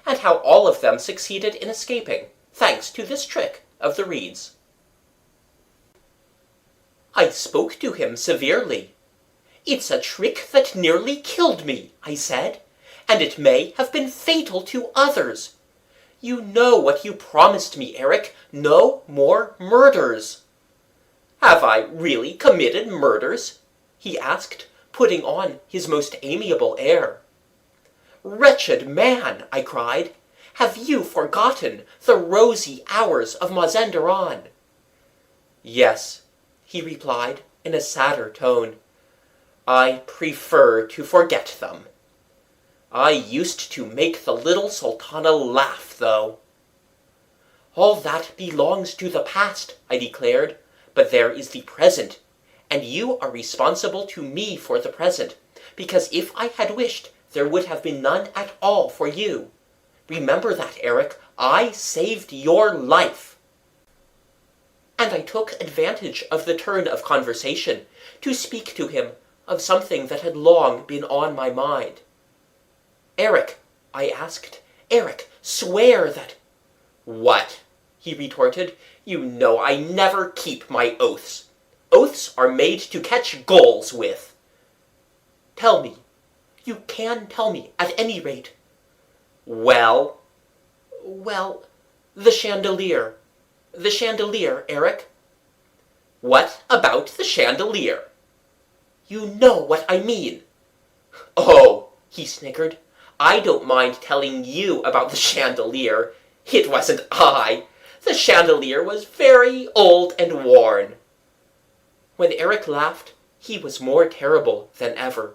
Speaker 3: and how all of them succeeded in escaping, thanks to this trick of the reeds. I spoke to him severely. "It's a trick that nearly killed me," I said, "and it may have been fatal to others. You know what you promised me, Eric, no more murders." "Have I really committed murders?" he asked, putting on his most amiable air. "Wretched man," I cried, "have you forgotten the rosy hours of Mazenderan?" "Yes," he replied in a sadder tone, "I prefer to forget them. I used to make the little Sultana laugh, though." "All that belongs to the past," I declared, "but there is the present, and you are responsible to me for the present, because if I had wished, there would have been none at all for you. Remember that, Eric, I saved your life." And I took advantage of the turn of conversation to speak to him of something that had long been on my mind. "Eric," I asked, "Eric, swear that—" "What?" he retorted. "You know I never keep my oaths. Oaths are made to catch gulls with." "Tell me. You can tell me, at any rate." "Well?" "Well, the chandelier. The chandelier, Eric." "What about the chandelier?" "You know what I mean." "Oh," he snickered, "I don't mind telling you about the chandelier. It wasn't I. The chandelier was very old and worn." When Eric laughed, he was more terrible than ever.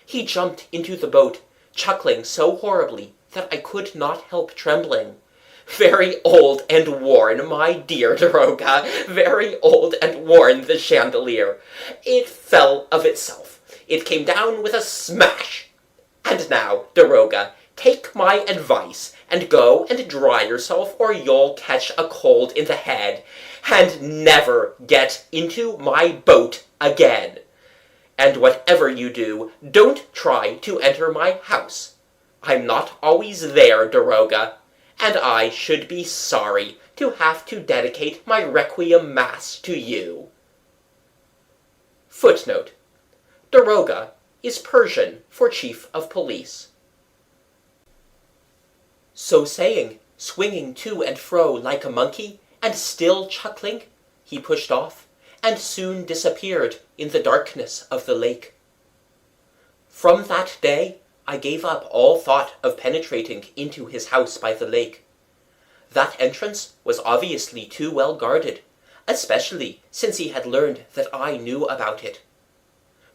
Speaker 3: He jumped into the boat, chuckling so horribly that I could not help trembling. "Very old and worn, my dear Daroga, very old and worn, the chandelier. It fell of itself. It came down with a smash. And now, Daroga, take my advice and go and dry yourself, or you'll catch a cold in the head, and never get into my boat again. And whatever you do, don't try to enter my house. I'm not always there, Daroga, and I should be sorry to have to dedicate my requiem mass to you." Footnote. Daroga is Persian for chief of police. So saying, swinging to and fro like a monkey, and still chuckling, he pushed off, and soon disappeared in the darkness of the lake. From that day, I gave up all thought of penetrating into his house by the lake. That entrance was obviously too well guarded, especially since he had learned that I knew about it.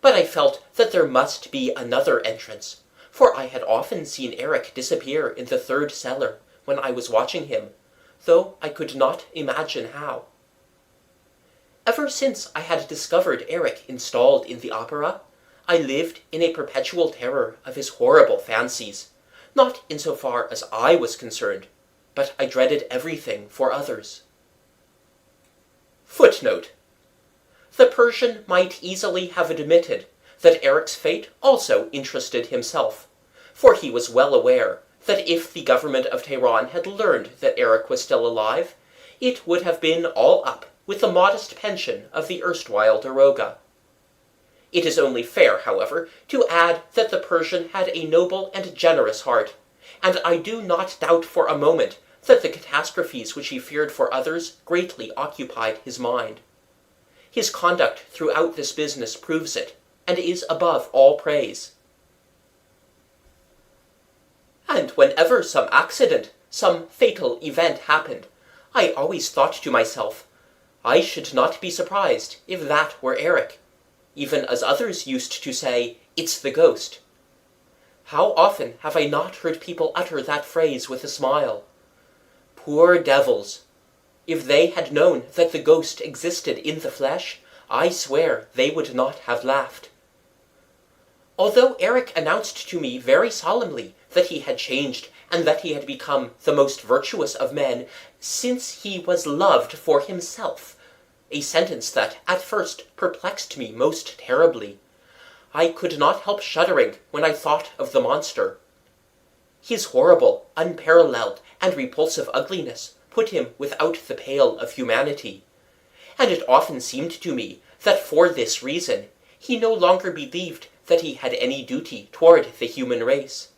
Speaker 3: But I felt that there must be another entrance, for I had often seen Eric disappear in the third cellar when I was watching him, though I could not imagine how. Ever since I had discovered Eric installed in the opera, I lived in a perpetual terror of his horrible fancies, not insofar as I was concerned, but I dreaded everything for others. Footnote. The Persian might easily have admitted that Eric's fate also interested himself, for he was well aware that if the government of Tehran had learned that Eric was still alive, it would have been all up with the modest pension of the erstwhile Daroga. It is only fair, however, to add that the Persian had a noble and generous heart, and I do not doubt for a moment that the catastrophes which he feared for others greatly occupied his mind. His conduct throughout this business proves it, and is above all praise. And whenever some accident, some fatal event happened, I always thought to myself, I should not be surprised if that were Eric, even as others used to say, "It's the ghost." How often have I not heard people utter that phrase with a smile? Poor devils! If they had known that the ghost existed in the flesh, I swear they would not have laughed. Although Eric announced to me very solemnly that he had changed and that he had become the most virtuous of men since he was loved for himself, a sentence that at first perplexed me most terribly. I could not help shuddering when I thought of the monster. His horrible, unparalleled, and repulsive ugliness put him without the pale of humanity, and it often seemed to me that for this reason he no longer believed that he had any duty toward the human race.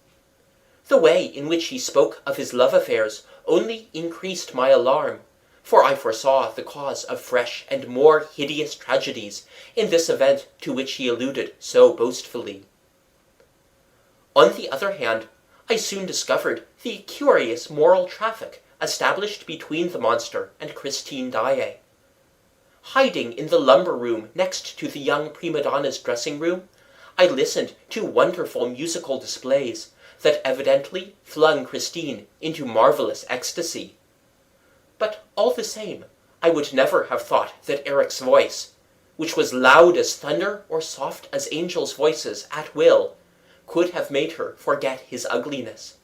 Speaker 3: The way in which he spoke of his love affairs only increased my alarm, for I foresaw the cause of fresh and more hideous tragedies in this event to which he alluded so boastfully. On the other hand, I soon discovered the curious moral traffic established between the monster and Christine Daaé. Hiding in the lumber room next to the young prima donna's dressing room, I listened to wonderful musical displays that evidently flung Christine into marvelous ecstasy. But all the same, I would never have thought that Eric's voice, which was loud as thunder or soft as angels' voices at will, could have made her forget his ugliness.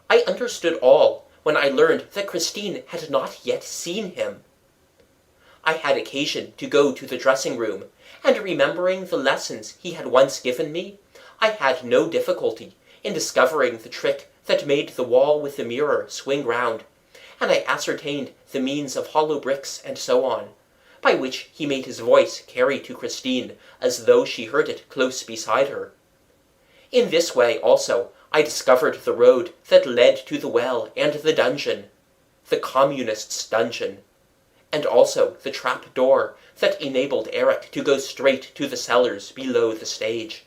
Speaker 3: I understood all when I learned that Christine had not yet seen him. I had occasion to go to the dressing room, and remembering the lessons he had once given me, I had no difficulty in discovering the trick that made the wall with the mirror swing round, and I ascertained the means of hollow bricks and so on, by which he made his voice carry to Christine as though she heard it close beside her. In this way also I discovered the road that led to the well and the dungeon, the communist's dungeon, and also the trap door that enabled Eric to go straight to the cellars below the stage.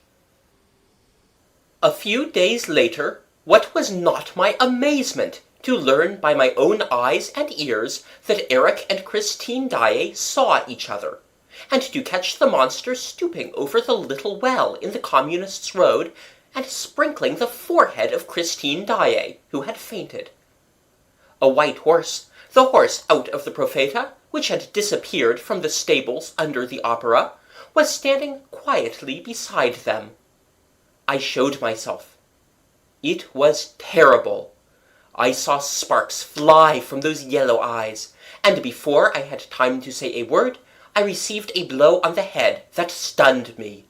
Speaker 3: A few days later, what was not my amazement to learn by my own eyes and ears that Eric and Christine Daaé saw each other, and to catch the monster stooping over the little well in the communist's road and sprinkling the forehead of Christine Daaé, who had fainted. A white horse, the horse out of the Profeta, which had disappeared from the stables under the opera, was standing quietly beside them. I showed myself. It was terrible. I saw sparks fly from those yellow eyes, and before I had time to say a word, I received a blow on the head that stunned me.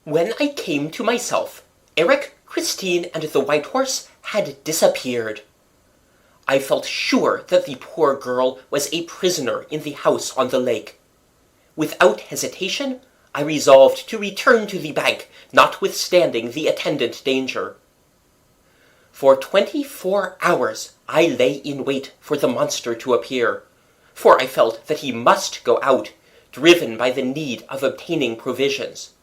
Speaker 3: When I came to myself, Eric, Christine, and the white horse had disappeared. I felt sure that the poor girl was a prisoner in the house on the lake. Without hesitation, I resolved to return to the bank, notwithstanding the attendant danger. For 24 hours I lay in wait for the monster to appear, for I felt that he must go out, driven by the need of obtaining provisions.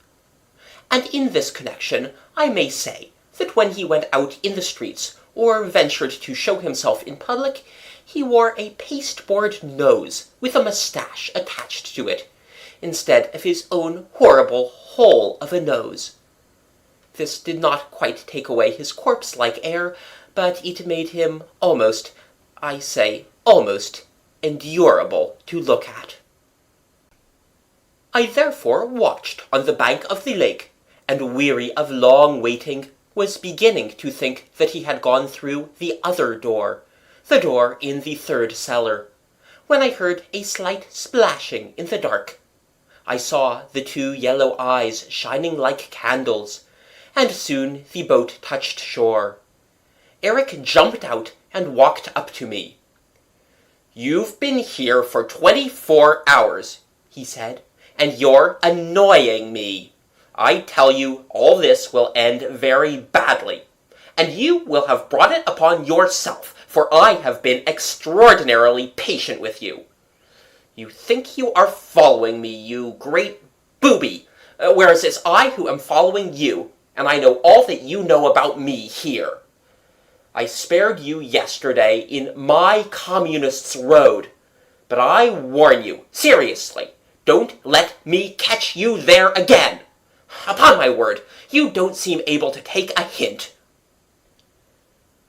Speaker 3: And in this connection I may say that when he went out in the streets, or ventured to show himself in public, he wore a pasteboard nose with a moustache attached to it, instead of his own horrible hole of a nose. This did not quite take away his corpse-like air, but it made him almost, I say almost, endurable to look at. I therefore watched on the bank of the lake, and weary of long waiting, was beginning to think that he had gone through the other door, the door in the third cellar, when I heard a slight splashing in the dark. I saw the two yellow eyes shining like candles, and soon the boat touched shore. Eric jumped out and walked up to me. "You've been here for 24 hours, he said, "and you're annoying me. I tell you, all this will end very badly, and you will have brought it upon yourself, for I have been extraordinarily patient with you. You think you are following me, you great booby, whereas it's I who am following you, and I know all that you know about me here. I spared you yesterday in my communist's road, but I warn you, seriously, don't let me catch you there again. Upon my word, you don't seem able to take a hint."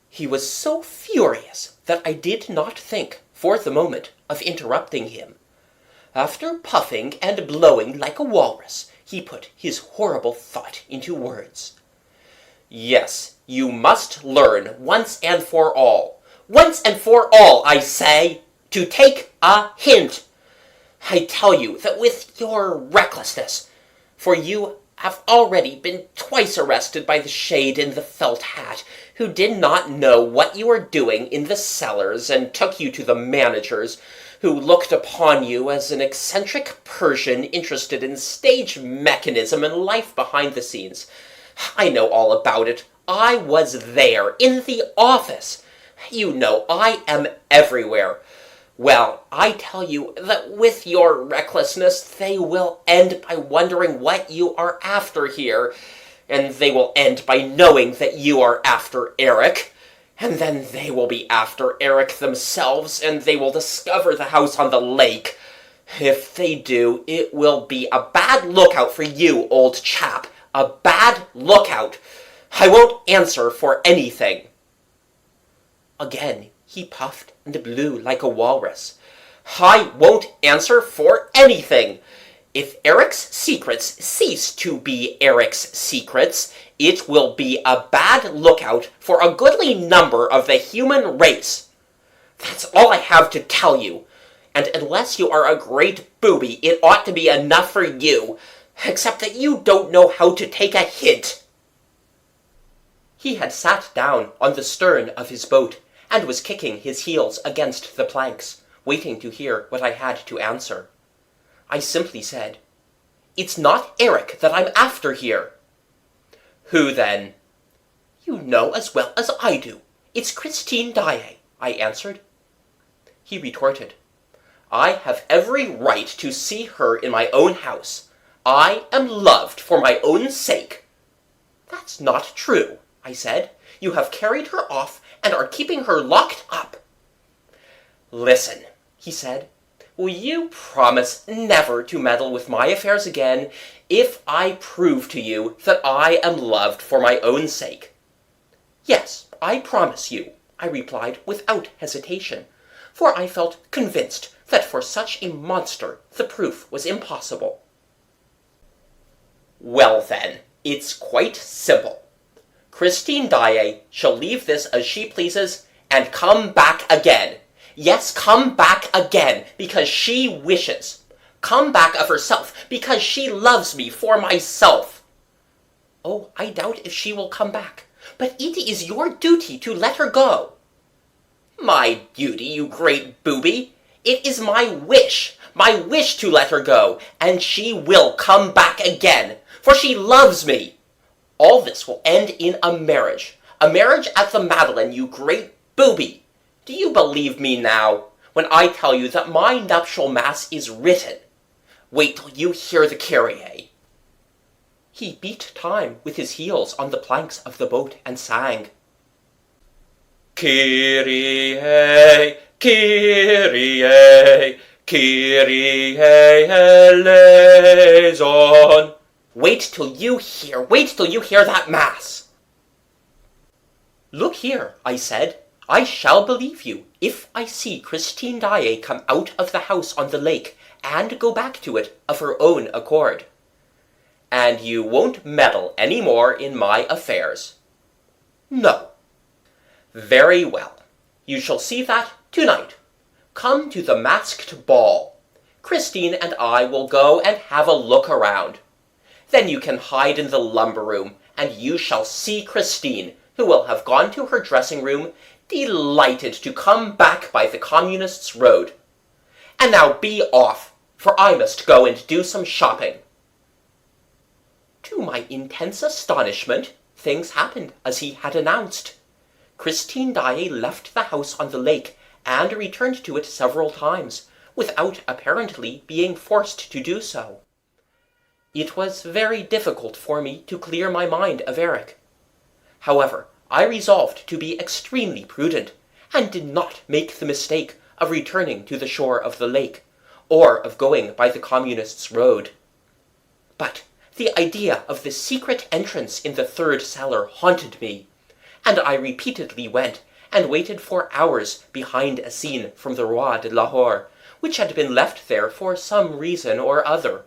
Speaker 3: He was so furious that I did not think, for the moment, of interrupting him. After puffing and blowing like a walrus, he put his horrible thought into words. Yes, you must learn once and for all, I say, to take a hint. I tell you that with your recklessness, for you have already been twice arrested by the shade in the felt hat, who did not know what you were doing in the cellars and took you to the managers, who looked upon you as an eccentric Persian interested in stage mechanism and life behind the scenes. I know all about it. I was there, in the office. You know, I am everywhere. Well, I tell you that with your recklessness, they will end by wondering what you are after here, and they will end by knowing that you are after Eric, and then they will be after Eric themselves, and they will discover the house on the lake. If they do, it will be a bad lookout for you, old chap, a bad lookout. I won't answer for anything. Again, he puffed and blew like a walrus. I won't answer for anything. If Eric's secrets cease to be Eric's secrets, it will be a bad lookout for a goodly number of the human race. That's all I have to tell you. And unless you are a great booby, it ought to be enough for you, except that you don't know how to take a hint. He had sat down on the stern of his boat, and was kicking his heels against the planks, waiting to hear what I had to answer. I simply said, "It's not Eric that I'm after here." "Who then?" "You know as well as I do. It's Christine Daaé," I answered. He retorted, "I have every right to see her in my own house. I am loved for my own sake." "That's not true," I said. "You have carried her off and are keeping her locked up." "Listen," he said, "will you promise never to meddle with my affairs again if I prove to you that I am loved for my own sake?" "Yes, I promise you," I replied without hesitation, for I felt convinced that for such a monster the proof was impossible. "Well then, it's quite simple. Christine Daaé shall leave this as she pleases, and come back again. Yes, come back again, because she wishes. Come back of herself, because she loves me for myself." "Oh, I doubt if she will come back, but it is your duty to let her go." "My duty, you great booby? It is my wish to let her go, and she will come back again, for she loves me. All this will end in a marriage at the Madeleine, you great booby. Do you believe me now, when I tell you that my nuptial mass is written? Wait till you hear the Kyrie." He beat time with his heels on the planks of the boat and sang, "Kyrie, Kyrie, Kyrie eleison." Wait till you hear that mass." "Look here," I said, "I shall believe you if I see Christine Daaé come out of the house on the lake and go back to it of her own accord." "And you won't meddle any more in my affairs?" "No." "Very well. You shall see that tonight. Come to the masked ball. Christine and I will go and have a look around. Then you can hide in the lumber room, and you shall see Christine, who will have gone to her dressing room, delighted to come back by the Communists' road. And now be off, for I must go and do some shopping." To my intense astonishment, things happened as he had announced. Christine Daaé left the house on the lake, and returned to it several times, without apparently being forced to do so. It was very difficult for me to clear my mind of Eric. However, I resolved to be extremely prudent, and did not make the mistake of returning to the shore of the lake, or of going by the Communists' road. But the idea of the secret entrance in the third cellar haunted me, and I repeatedly went and waited for hours behind a scene from the Roi de Lahore, which had been left there for some reason or other.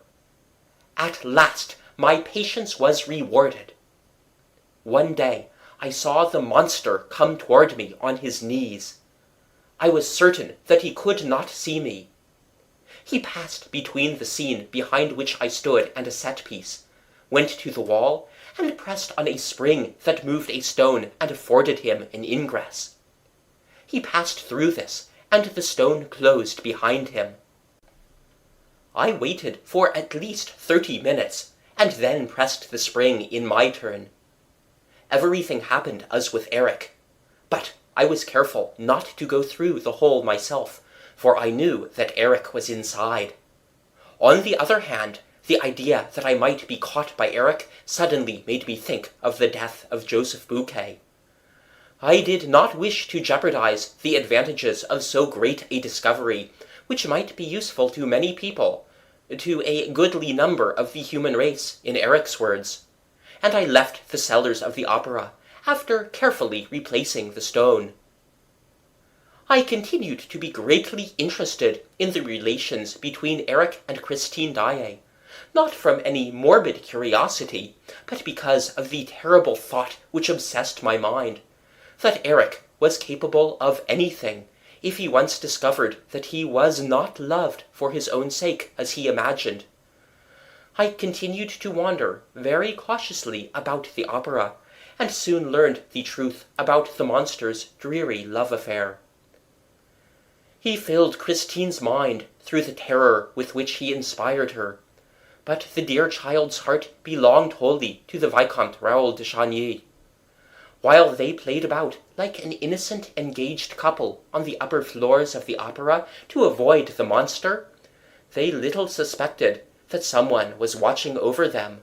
Speaker 3: At last my patience was rewarded. one day I saw the monster come toward me on his knees. I was certain that he could not see me. He passed between the scene behind which I stood and a set-piece, went to the wall, and pressed on a spring that moved a stone and afforded him an ingress. He passed through this, and the stone closed behind him. I waited for at least 30 minutes, and then pressed the spring in my turn. Everything happened as with Eric, but I was careful not to go through the hole myself, for I knew that Eric was inside. On the other hand, the idea that I might be caught by Eric suddenly made me think of the death of Joseph Buquet. I did not wish to jeopardize the advantages of so great a discovery, which might be useful to many people, to a goodly number of the human race, in Eric's words, and I left the cellars of the opera, after carefully replacing the stone. I continued to be greatly interested in the relations between Eric and Christine Daaé, not from any morbid curiosity, but because of the terrible thought which obsessed my mind, that Eric was capable of anything, if he once discovered that he was not loved for his own sake as he imagined. I continued to wander very cautiously about the opera, and soon learned the truth about the monster's dreary love affair. He filled Christine's mind through the terror with which he inspired her, but the dear child's heart belonged wholly to the Vicomte Raoul de Chagny. While they played about like an innocent engaged couple on the upper floors of the opera to avoid the monster, they little suspected that someone was watching over them.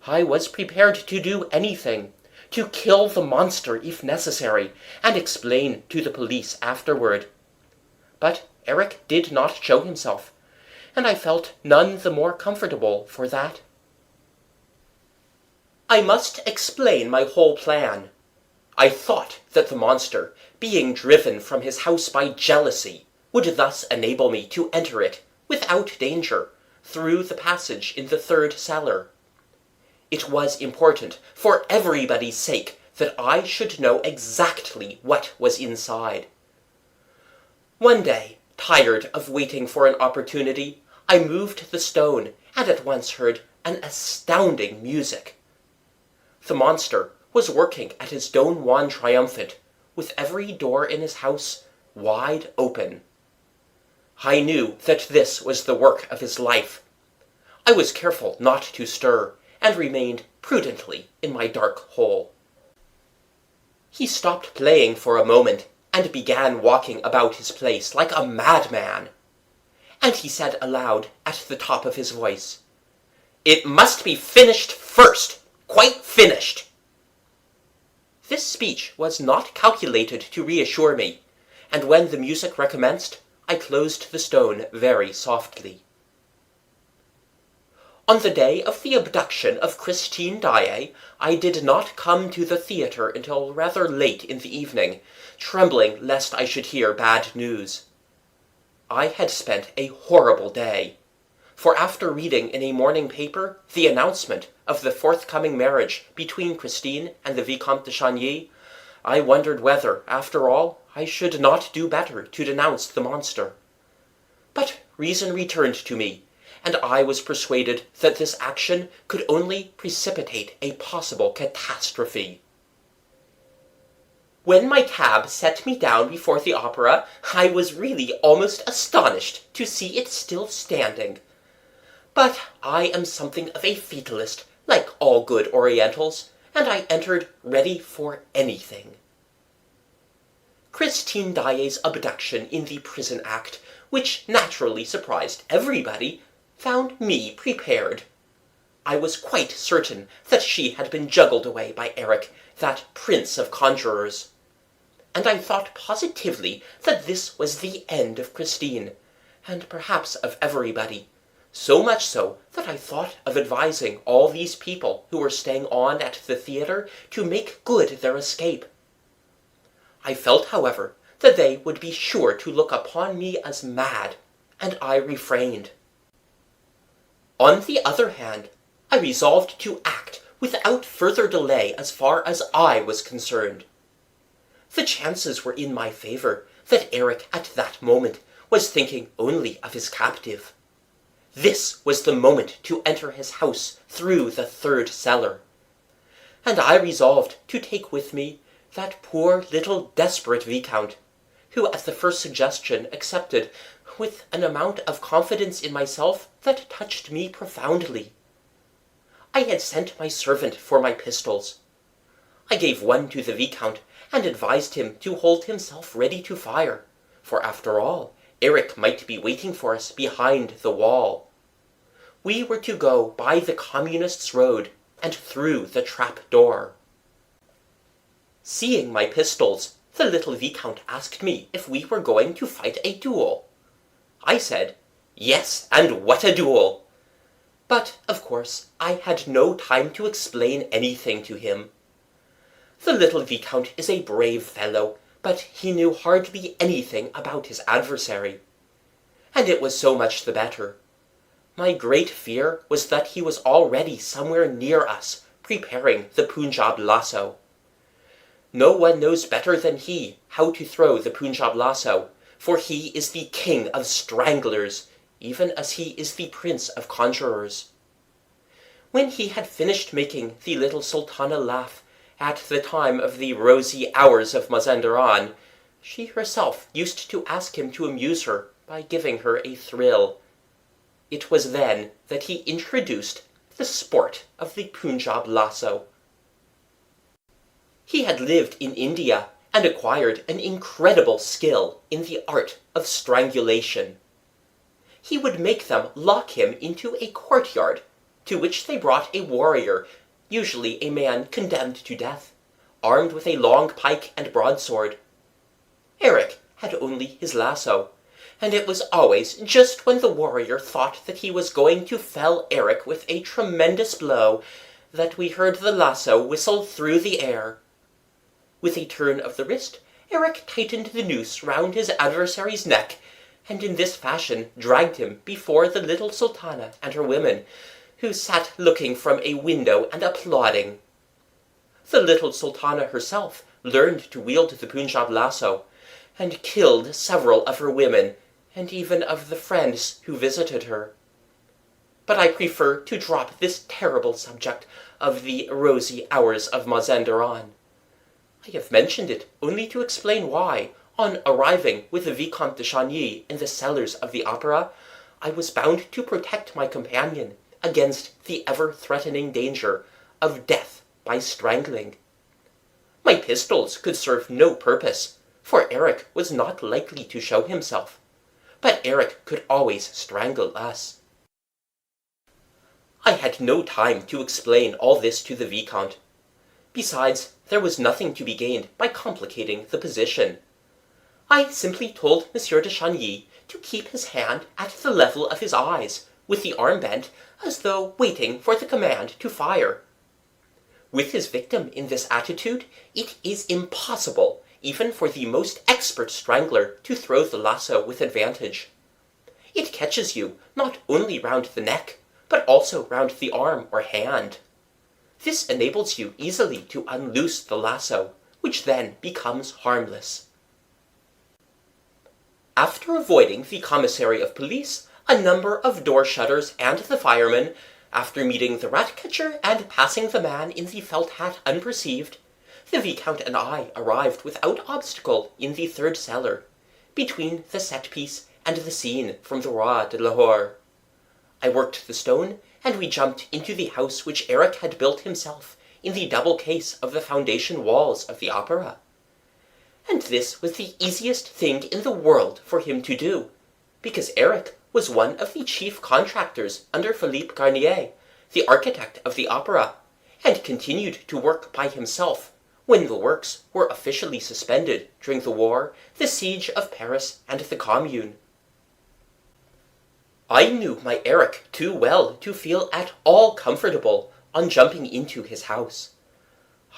Speaker 3: I was prepared to do anything, to kill the monster if necessary, and explain to the police afterward. But Eric did not show himself, and I felt none the more comfortable for that. I must explain my whole plan. I thought that the monster, being driven from his house by jealousy, would thus enable me to enter it, without danger, through the passage in the third cellar. It was important, for everybody's sake, that I should know exactly what was inside. One day, tired of waiting for an opportunity, I moved the stone, and at once heard an astounding music. The monster was working at his Don Juan triumphant, with every door in his house wide open. I knew that this was the work of his life. I was careful not to stir, and remained prudently in my dark hole. He stopped playing for a moment, and began walking about his place like a madman. And he said aloud, at the top of his voice, "It must be finished first! Quite finished!" This speech was not calculated to reassure me, and when the music recommenced, I closed the stone very softly. On the day of the abduction of Christine Daaé, I did not come to the theatre until rather late in the evening, trembling lest I should hear bad news. I had spent a horrible day, for after reading in a morning paper the announcement of the forthcoming marriage between Christine and the Vicomte de Chagny, I wondered whether, after all, I should not do better to denounce the monster. But reason returned to me, and I was persuaded that this action could only precipitate a possible catastrophe. When my cab set me down before the opera, I was really almost astonished to see it still standing. But I am something of a fatalist, like all good Orientals, and I entered ready for anything. Christine Daaé's abduction in the prison act, which naturally surprised everybody, found me prepared. I was quite certain that she had been juggled away by Eric, that prince of conjurers. And I thought positively that this was the end of Christine, and perhaps of everybody, so much so that I thought of advising all these people who were staying on at the theatre to make good their escape. I felt, however, that they would be sure to look upon me as mad, and I refrained. On the other hand, I resolved to act without further delay as far as I was concerned. The chances were in my favour that Eric at that moment was thinking only of his captive. This was the moment to enter his house through the third cellar. And I resolved to take with me that poor little desperate Viscount, who at the first suggestion accepted with an amount of confidence in myself that touched me profoundly. I had sent my servant for my pistols. I gave one to the Viscount and advised him to hold himself ready to fire, for after all, Eric might be waiting for us behind the wall. We were to go by the Communists' road and through the trap door. Seeing my pistols, the little Viscount asked me if we were going to fight a duel. I said, yes, and what a duel! But, of course, I had no time to explain anything to him. The little Viscount is a brave fellow, but he knew hardly anything about his adversary. And it was so much the better. My great fear was that he was already somewhere near us, preparing the Punjab lasso. No one knows better than he how to throw the Punjab lasso, for he is the king of stranglers, even as he is the prince of conjurers. When he had finished making the little Sultana laugh at the time of the rosy hours of Mazandaran, she herself used to ask him to amuse her by giving her a thrill. It was then that he introduced the sport of the Punjab lasso. He had lived in India and acquired an incredible skill in the art of strangulation. He would make them lock him into a courtyard, to which they brought a warrior, usually a man condemned to death, armed with a long pike and broadsword. Eric had only his lasso, and it was always just when the warrior thought that he was going to fell Eric with a tremendous blow that we heard the lasso whistle through the air. With a turn of the wrist, Eric tightened the noose round his adversary's neck, and in this fashion dragged him before the little Sultana and her women, who sat looking from a window and applauding. The little Sultana herself learned to wield the Punjab lasso, and killed several of her women, and even of the friends who visited her. But I prefer to drop this terrible subject of the rosy hours of Mazandaran. I have mentioned it only to explain why, on arriving with the Vicomte de Chagny in the cellars of the Opera, I was bound to protect my companion against the ever-threatening danger of death by strangling. My pistols could serve no purpose, for Eric was not likely to show himself, but Eric could always strangle us. I had no time to explain all this to the Vicomte. Besides, there was nothing to be gained by complicating the position. I simply told Monsieur de Chagny to keep his hand at the level of his eyes, with the arm bent, as though waiting for the command to fire. With his victim in this attitude, it is impossible, even for the most expert strangler, to throw the lasso with advantage. It catches you not only round the neck, but also round the arm or hand. This enables you easily to unloose the lasso, which then becomes harmless. After avoiding the commissary of police, a number of door shutters, and the fireman, after meeting the rat-catcher and passing the man in the felt hat unperceived, the Viscount and I arrived without obstacle in the third cellar, between the set-piece and the scene from the Roi de Lahore. I worked the stone, and we jumped into the house which Eric had built himself in the double case of the foundation walls of the Opera. And this was the easiest thing in the world for him to do, because Eric was one of the chief contractors under Philippe Garnier, the architect of the Opera, and continued to work by himself when the works were officially suspended during the war, the siege of Paris, and the Commune. I knew my Eric too well to feel at all comfortable on jumping into his house.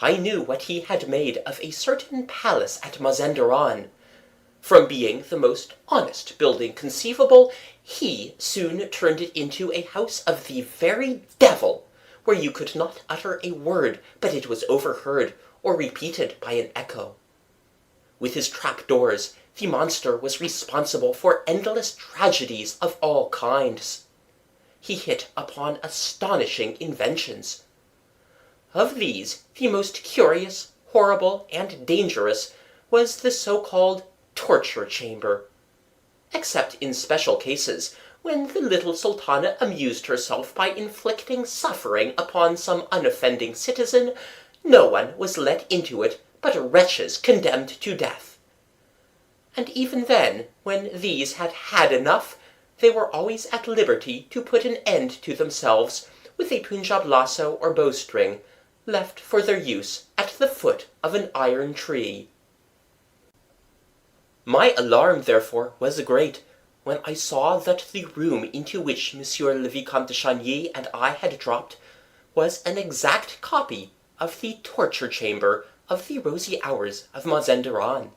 Speaker 3: I knew what he had made of a certain palace at Mazandaran. From being the most honest building conceivable, he soon turned it into a house of the very devil, where you could not utter a word but it was overheard or repeated by an echo. With his trap-doors, the monster was responsible for endless tragedies of all kinds. He hit upon astonishing inventions. Of these, the most curious, horrible, and dangerous was the so-called torture chamber. Except in special cases, when the little sultana amused herself by inflicting suffering upon some unoffending citizen, no one was let into it but wretches condemned to death. And even then, when these had had enough, they were always at liberty to put an end to themselves with a Punjab lasso or bowstring, left for their use at the foot of an iron tree. My alarm, therefore, was great, when I saw that the room into which Monsieur le Vicomte de Chagny and I had dropped was an exact copy of the torture chamber of the rosy hours of Mazenderan.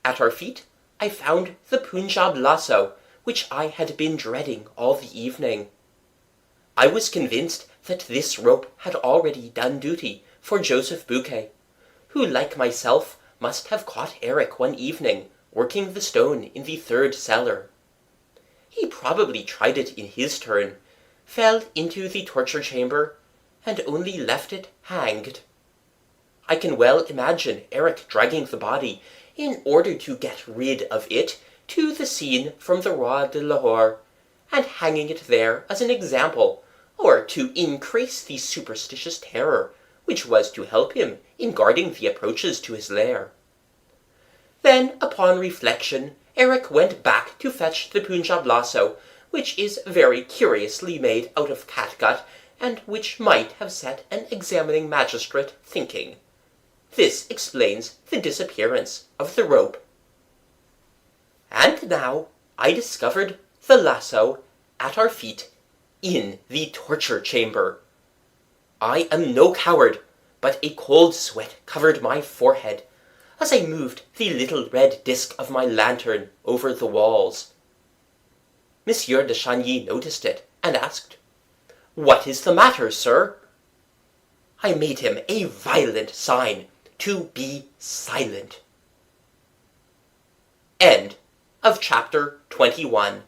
Speaker 3: At our feet I found the Punjab lasso, which I had been dreading all the evening. I was convinced that this rope had already done duty for Joseph Buquet, who, like myself, must have caught Eric one evening working the stone in the third cellar. He probably tried it in his turn, fell into the torture chamber, and only left it hanged. I can well imagine Eric dragging the body, in order to get rid of it, to the scene from the Roi de Lahore, and hanging it there as an example, or to increase the superstitious terror, which was to help him in guarding the approaches to his lair. Then, upon reflection, Eric went back to fetch the Punjab lasso, which is very curiously made out of catgut, and which might have set an examining magistrate thinking. This explains the disappearance of the rope. And now I discovered the lasso at our feet in the torture chamber. I am no coward, but a cold sweat covered my forehead as I moved the little red disc of my lantern over the walls. Monsieur de Chagny noticed it, and asked, "What is the matter, sir?" I made him a violent sign to be silent. End of chapter 21.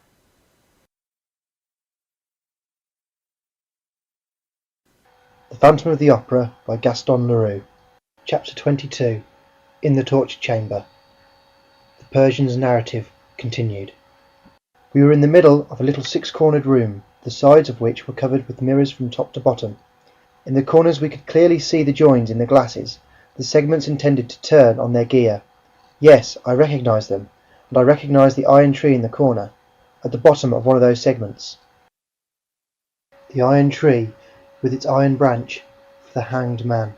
Speaker 4: The Phantom of the Opera by Gaston Leroux. Chapter 22. In the Torture Chamber. The Persian's narrative continued. We were in the middle of a little six-cornered room, the sides of which were covered with mirrors from top to bottom. In the corners we could clearly see the joins in the glasses, the segments intended to turn on their gear. Yes, I recognised them, and I recognised the iron tree in the corner, at the bottom of one of those segments. The iron tree, with its iron branch, for the hanged man.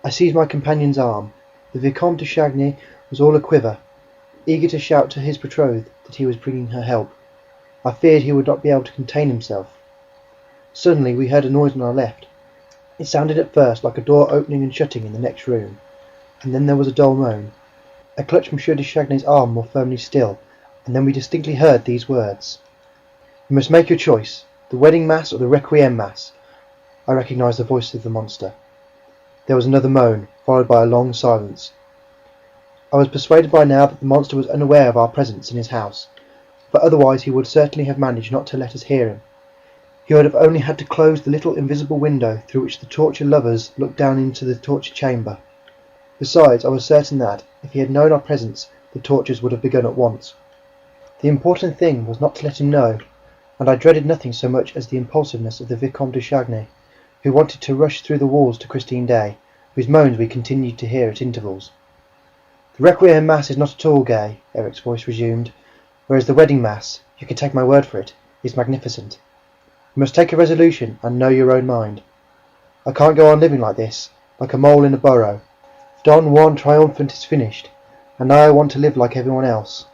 Speaker 4: I seized my companion's arm. The Vicomte de Chagny was all a-quiver, eager to shout to his betrothed that he was bringing her help. I feared he would not be able to contain himself. Suddenly we heard a noise on our left. It sounded at first like a door opening and shutting in the next room, and then there was a dull moan. I clutched Monsieur de Chagny's arm more firmly still, and then we distinctly heard these words. "You must make your choice, the wedding mass or the requiem mass." I recognised the voice of the monster. There was another moan, followed by a long silence. I was persuaded by now that the monster was unaware of our presence in his house, for otherwise he would certainly have managed not to let us hear him. He would have only had to close the little invisible window through which the torture lovers looked down into the torture chamber. Besides, I was certain that, if he had known our presence, the tortures would have begun at once. The important thing was not to let him know, and I dreaded nothing so much as the impulsiveness of the Vicomte de Chagny, who wanted to rush through the walls to Christine Daaé, whose moans we continued to hear at intervals. "The requiem mass is not at all gay," Eric's voice resumed, "whereas the wedding mass, you can take my word for it, is magnificent. You must take a resolution and know your own mind. I can't go on living like this, like a mole in a burrow. Don Juan Triumphant is finished, and now I want to live like everyone else.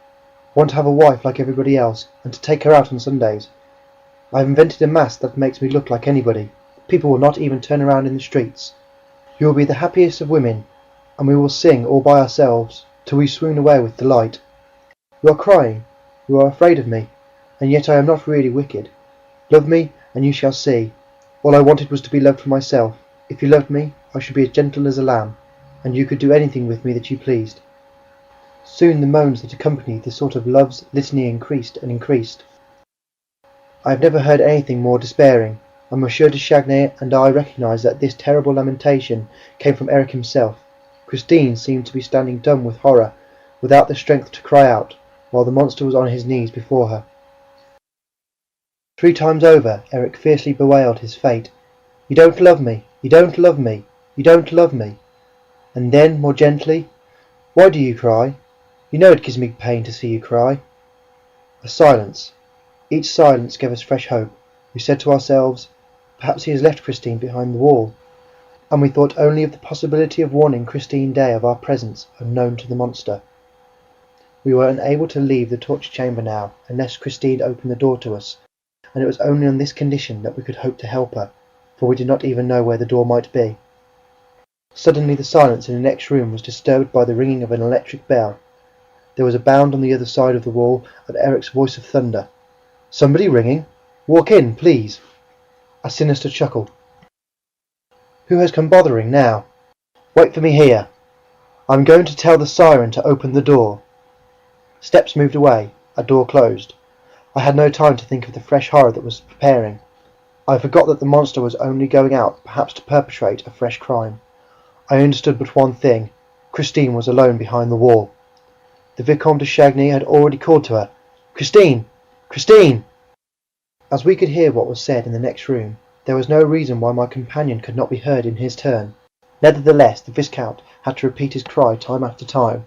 Speaker 4: I want to have a wife like everybody else, and to take her out on Sundays. I have invented a mask that makes me look like anybody. People will not even turn around in the streets. You will be the happiest of women, and we will sing all by ourselves till we swoon away with delight. You are crying, you are afraid of me, and yet I am not really wicked. Love me, and you shall see. All I wanted was to be loved for myself. If you loved me, I should be as gentle as a lamb, and you could do anything with me that you pleased. Soon the moans that accompanied this sort of love's litany increased and increased. I have never heard anything more despairing, and Monsieur de Chagny and I recognised that this terrible lamentation came from Eric himself. Christine seemed to be standing dumb with horror, without the strength to cry out, while the monster was on his knees before her. 3 times over Eric fiercely bewailed his fate. "You don't love me! You don't love me! You don't love me!" And then, more gently, "Why do you cry? You know it gives me pain to see you cry." A silence. Each silence gave us fresh hope. We said to ourselves, perhaps he has left Christine behind the wall. And we thought only of the possibility of warning Christine Daaé of our presence unknown to the monster. We were unable to leave the torture chamber now, unless Christine opened the door to us, and it was only on this condition that we could hope to help her, for we did not even know where the door might be. Suddenly the silence in the next room was disturbed by the ringing of an electric bell. There was a bound on the other side of the wall, and Eric's voice of thunder. "Somebody ringing? Walk in, please." A sinister chuckle. "Who has come bothering now? Wait for me here. I'm going to tell the siren to open the door." Steps moved away. A door closed. I had no time to think of the fresh horror that was preparing. I forgot that the monster was only going out, perhaps to perpetrate a fresh crime. I understood but one thing. Christine was alone behind the wall. The Vicomte de Chagny had already called to her. "Christine! Christine!" As we could hear what was said in the next room, there was no reason why my companion could not be heard in his turn. Nevertheless, the Viscount had to repeat his cry time after time.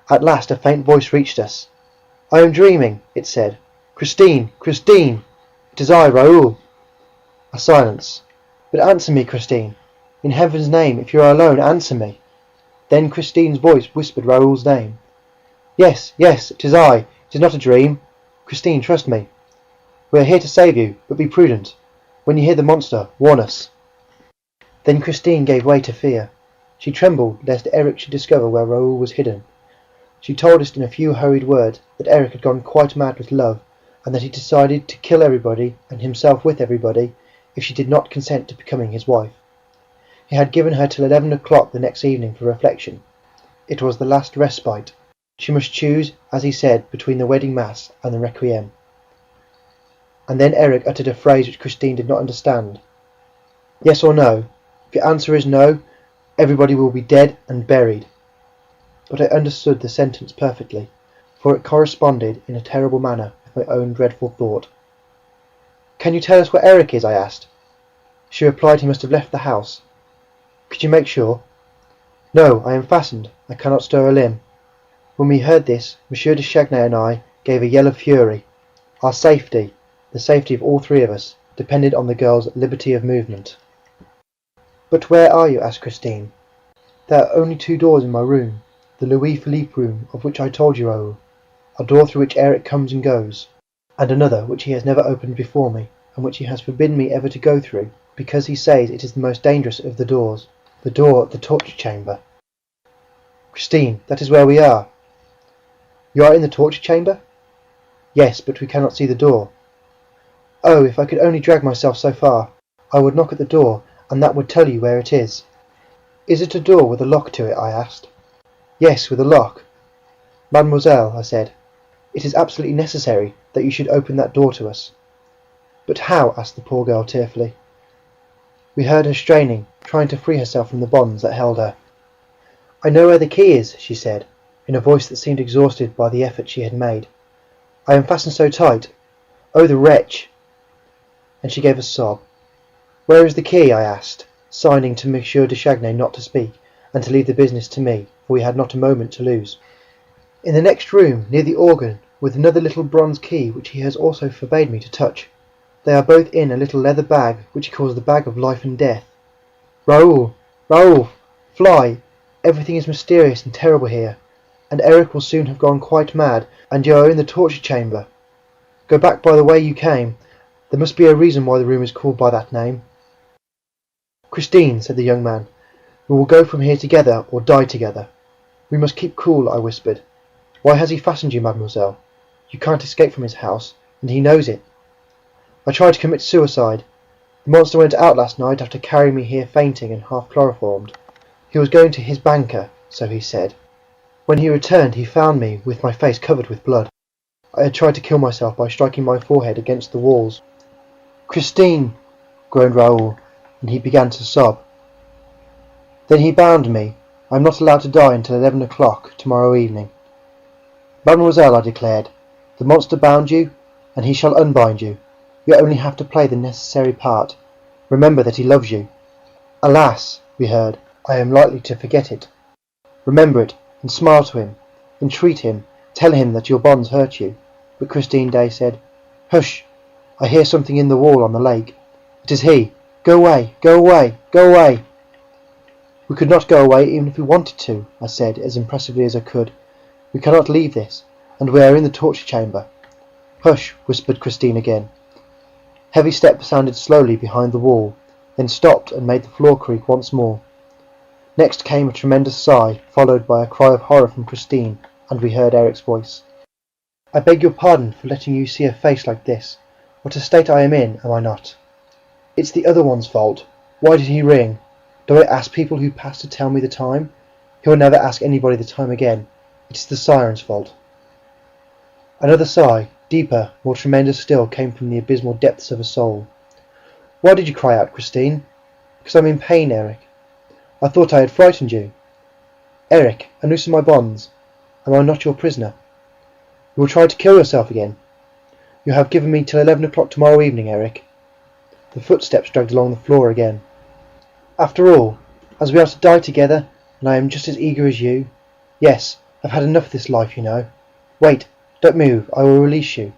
Speaker 4: At last a faint voice reached us. "I am dreaming," it said. "Christine! Christine! It is I, Raoul." A silence. "But answer me, Christine. In heaven's name, if you are alone, answer me." Then Christine's voice whispered Raoul's name. "Yes, yes, it is I. It is not a dream. Christine, trust me. We are here to save you, but be prudent. When you hear the monster, warn us." Then Christine gave way to fear. She trembled lest Eric should discover where Raoul was hidden. She told us in a few hurried words that Eric had gone quite mad with love, and that he decided to kill everybody, and himself with everybody, if she did not consent to becoming his wife. He had given her till 11 o'clock the next evening for reflection. It was the last respite. She must choose, as he said, between the wedding mass and the requiem. And then Eric uttered a phrase which Christine did not understand. "Yes or no? If your answer is no, everybody will be dead and buried." But I understood the sentence perfectly, for it corresponded in a terrible manner with my own dreadful thought. "Can you tell us where Eric is?" I asked. She replied he must have left the house. "Could you make sure?" "No, I am fastened. I cannot stir a limb." When we heard this, Monsieur de Chagny and I gave a yell of fury. Our safety, the safety of all 3 of us, depended on the girl's liberty of movement. "But where are you?" asked Christine. "There are only 2 doors in my room. The Louis Philippe room, of which I told you, Raoul, a door through which Eric comes and goes, and another which he has never opened before me, and which he has forbidden me ever to go through, because he says it is the most dangerous of the doors, the door of the torture chamber." "Christine, that is where we are." "You are in the torture chamber?" "Yes, but we cannot see the door." "Oh, if I could only drag myself so far! I would knock at the door, and that would tell you where it is." "Is it a door with a lock to it?" I asked. "Yes, with a lock." "Mademoiselle," I said, "it is absolutely necessary that you should open that door to us." "But how?" asked the poor girl tearfully. We heard her straining, trying to free herself from the bonds that held her. "I know where the key is," she said, in a voice that seemed exhausted by the effort she had made. "I am fastened so tight. Oh, the wretch!" And she gave a sob. "Where is the key?" I asked, signing to Monsieur de Chagny not to speak, and to leave the business to me, for we had not a moment to lose. "In the next room, near the organ, with another little bronze key which he has also forbade me to touch. They are both in a little leather bag which he calls the bag of life and death. Raoul! Raoul! Fly! Everything is mysterious and terrible here, and Eric will soon have gone quite mad, and you are in the torture chamber. Go back by the way you came. There must be a reason why the room is called by that name." "Christine," said the young man, "we will go from here together or die together." "We must keep cool," I whispered. "Why has he fastened you, mademoiselle? You can't escape from his house, and he knows it." I tried to commit suicide. The monster went out last night after carrying me here fainting and half chloroformed. He was going to his banker, so he said. When he returned, he found me with my face covered with blood. I had tried to kill myself by striking my forehead against the walls. "Christine!" groaned Raoul, and he began to sob. Then he bound me. I am not allowed to die until 11 o'clock tomorrow evening. "Mademoiselle," I declared, "the monster bound you, and he shall unbind you. You only have to play the necessary part. Remember that he loves you." "Alas," we heard, "I am likely to forget it." "Remember it, and smile to him. Entreat him. Tell him that your bonds hurt you." But Christine Daaé said, "Hush! I hear something in the wall on the lake. It is he. Go away! Go away! Go away!" "We could not go away even if we wanted to," I said as impressively as I could. "We cannot leave this, and we are in the torture chamber." "Hush!" whispered Christine again. Heavy steps sounded slowly behind the wall, then stopped and made the floor creak once more. Next came a tremendous sigh, followed by a cry of horror from Christine, and we heard Eric's voice. "I beg your pardon for letting you see a face like this. What a state I am in, am I not? It's the other one's fault. Why did he ring? Do I ask people who pass to tell me the time? He will never ask anybody the time again. It is the siren's fault." Another sigh, deeper, more tremendous still, came from the abysmal depths of a soul. "Why did you cry out, Christine?" "Because I'm in pain, Eric." "I thought I had frightened you." "Eric, unloosen my bonds. Am I not your prisoner?" "You will try to kill yourself again." "You have given me till 11 o'clock tomorrow evening, Eric." The footsteps dragged along the floor again. "After all, as we are to die together, and I am just as eager as you. Yes, I've had enough of this life, you know. Wait, don't move, I will release you.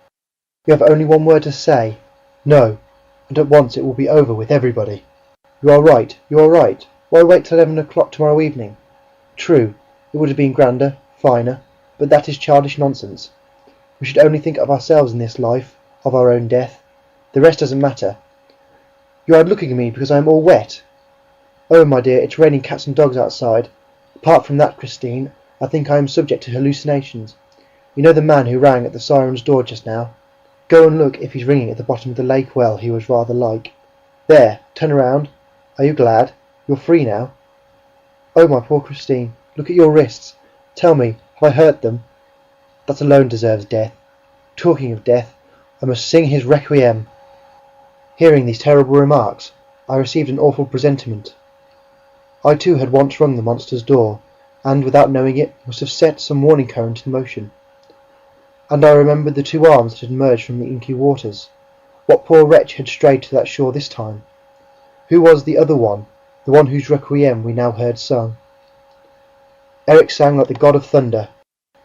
Speaker 4: You have only one word to say. No, and at once it will be over with everybody." "You are right, you are right. Why wait till 11 o'clock tomorrow evening? True, it would have been grander, finer, but that is childish nonsense. We should only think of ourselves in this life, of our own death. The rest doesn't matter. You are looking at me because I am all wet. Oh, my dear, it's raining cats and dogs outside. Apart from that, Christine, I think I am subject to hallucinations. You know the man who rang at the siren's door just now? Go and look if he's ringing at the bottom of the lake well, he was rather like. There, turn around. Are you glad? You're free now. Oh, my poor Christine, look at your wrists. Tell me, have I hurt them? That alone deserves death. Talking of death, I must sing his requiem." Hearing these terrible remarks, I received an awful presentiment. I too had once rung the monster's door, and, without knowing it, must have set some warning current in motion. And I remembered the two arms that had emerged from the inky waters. What poor wretch had strayed to that shore this time? Who was the other one, the one whose requiem we now heard sung? Eric sang like the god of thunder,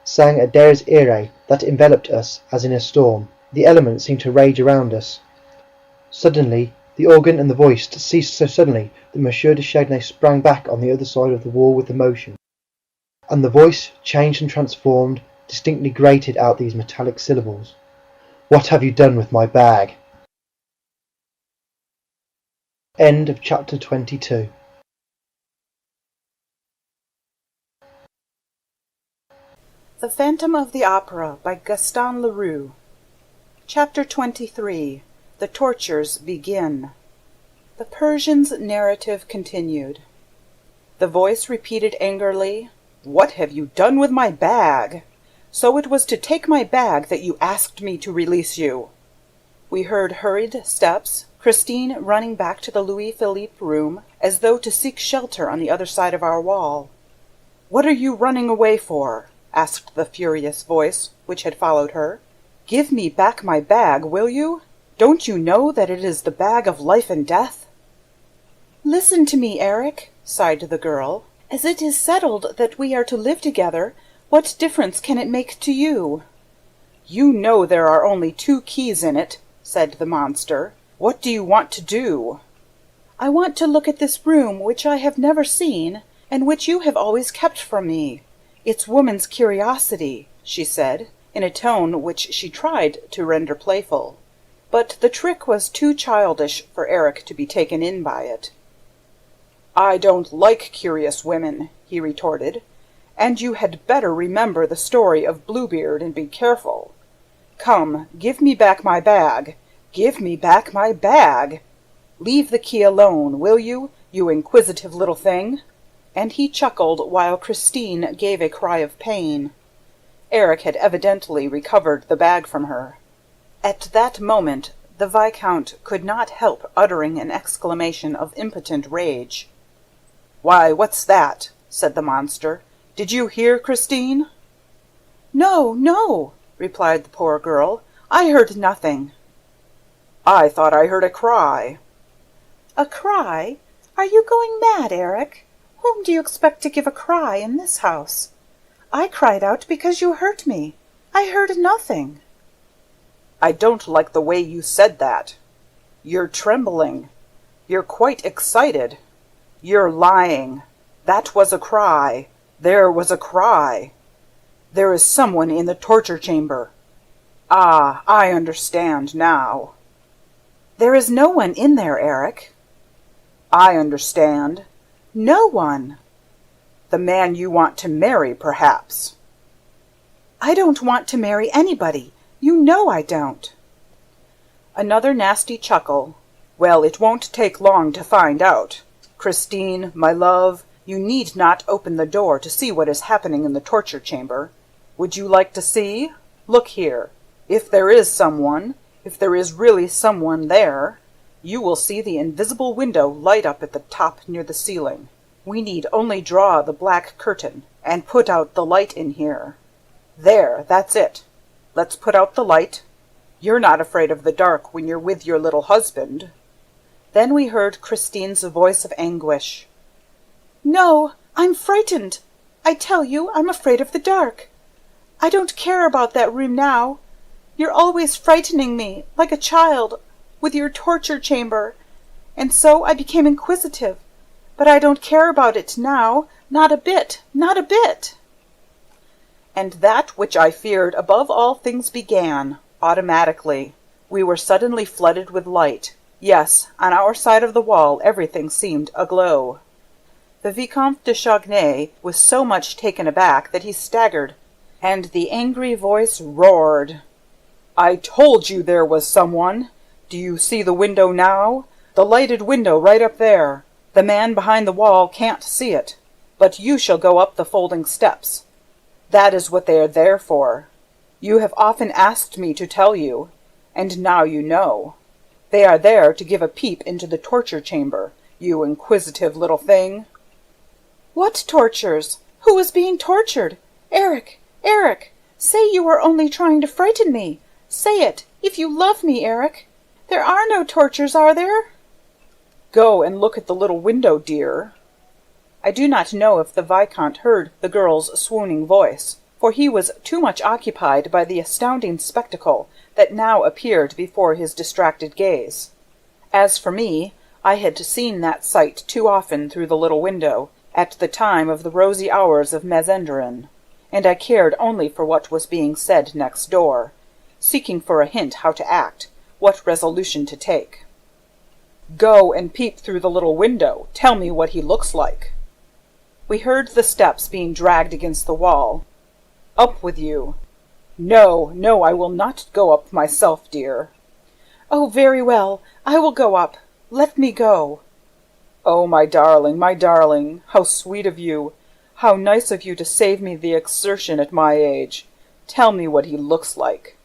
Speaker 4: sang a Dies Irae that enveloped us as in a storm. The elements seemed to rage around us. Suddenly, the organ and the voice ceased so suddenly that Monsieur de Chagny sprang back on the other side of the wall with emotion. And the voice, changed and transformed, distinctly grated out these metallic syllables. "What have you done with my bag?" End of chapter 22.
Speaker 5: The Phantom of the Opera by Gaston Leroux. Chapter 23. The Tortures Begin. The Persian's narrative continued. The voice repeated angrily, "What have you done with my bag? So it was to take my bag that you asked me to release you." We heard hurried steps, Christine running back to the Louis-Philippe room as though to seek shelter on the other side of our wall. "What are you running away for?" asked the furious voice which had followed her. "Give me back my bag, will you? Don't you know that it is the bag of life and death?" "Listen to me, Eric," sighed the girl. "As it is settled that we are to live together, what difference can it make to you?" "You know there are only 2 keys in it," said the monster. "What do you want to do?" "I want to look at this room which I have never seen, and which you have always kept from me. It's woman's curiosity," she said, in a tone which she tried to render playful. But the trick was too childish for Eric to be taken in by it. "I don't like curious women," he retorted, "and you had better remember the story of Bluebeard and be careful. Come, give me back my bag. Give me back my bag! Leave the key alone, will you, you inquisitive little thing?" And he chuckled while Christine gave a cry of pain. Eric had evidently recovered the bag from her. At that moment the Viscount could not help uttering an exclamation of impotent rage. "Why, what's that?" said the monster. "Did you hear, Christine?" "No, no," replied the poor girl. "I heard nothing." "I thought I heard a cry." "A cry? Are you going mad, Eric? Whom do you expect to give a cry in this house? I cried out because you hurt me. I heard nothing." "I don't like the way you said that. You're trembling. You're quite excited. You're lying. That was a cry. There was a cry. There is someone in the torture chamber. Ah, I understand now." "There is no one in there, Eric." "I understand. "No one." The man you want to marry, perhaps." "I don't want to marry anybody. You know I don't." Another nasty chuckle. "Well, it won't take long to find out. Christine, my love, you need not open the door to see what is happening in the torture chamber. Would you like to see? Look here. If there is someone, if there is really someone there, you will see the invisible window light up at the top near the ceiling. We need only draw the black curtain and put out the light in here. There, that's it. Let's put out the light. You're not afraid of the dark when you're with your little husband." Then we heard Christine's voice of anguish. "No, I'm frightened. I tell you, I'm afraid of the dark. I don't care about that room now. You're always frightening me, like a child, with your torture chamber, and so I became inquisitive. But I don't care about it now, not a bit, not a bit." And that which I feared above all things began, automatically. We were suddenly flooded with light. Yes, on our side of the wall everything seemed aglow. The Vicomte de Chagny was so much taken aback that he staggered, and the angry voice roared. "I told you there was someone! Do you see the window now? The lighted window right up there. The man behind the wall can't see it, but you shall go up the folding steps. That is what they are there for. You have often asked me to tell you, and now you know. They are there to give a peep into the torture chamber, you inquisitive little thing." "What tortures? Who is being tortured? Eric, Eric, say you are only trying to frighten me. Say it, if you love me, Eric. There are no tortures, are there?" "Go and look at the little window, dear." I do not know if the Viscount heard the girl's swooning voice, for he was too much occupied by the astounding spectacle that now appeared before his distracted gaze. As for me, I had seen that sight too often through the little window, at the time of the rosy hours of Mazenderan, and I cared only for what was being said next door, seeking for a hint how to act, what resolution to take. "Go and peep through the little window. Tell me what he looks like." We heard the steps being dragged against the wall. "Up with you." "No, no, I will not go up myself, dear." "Oh, very well. I will go up. Let me go." "Oh, my darling, how sweet of you. How nice of you to save me the exertion at my age. Tell me what he looks like."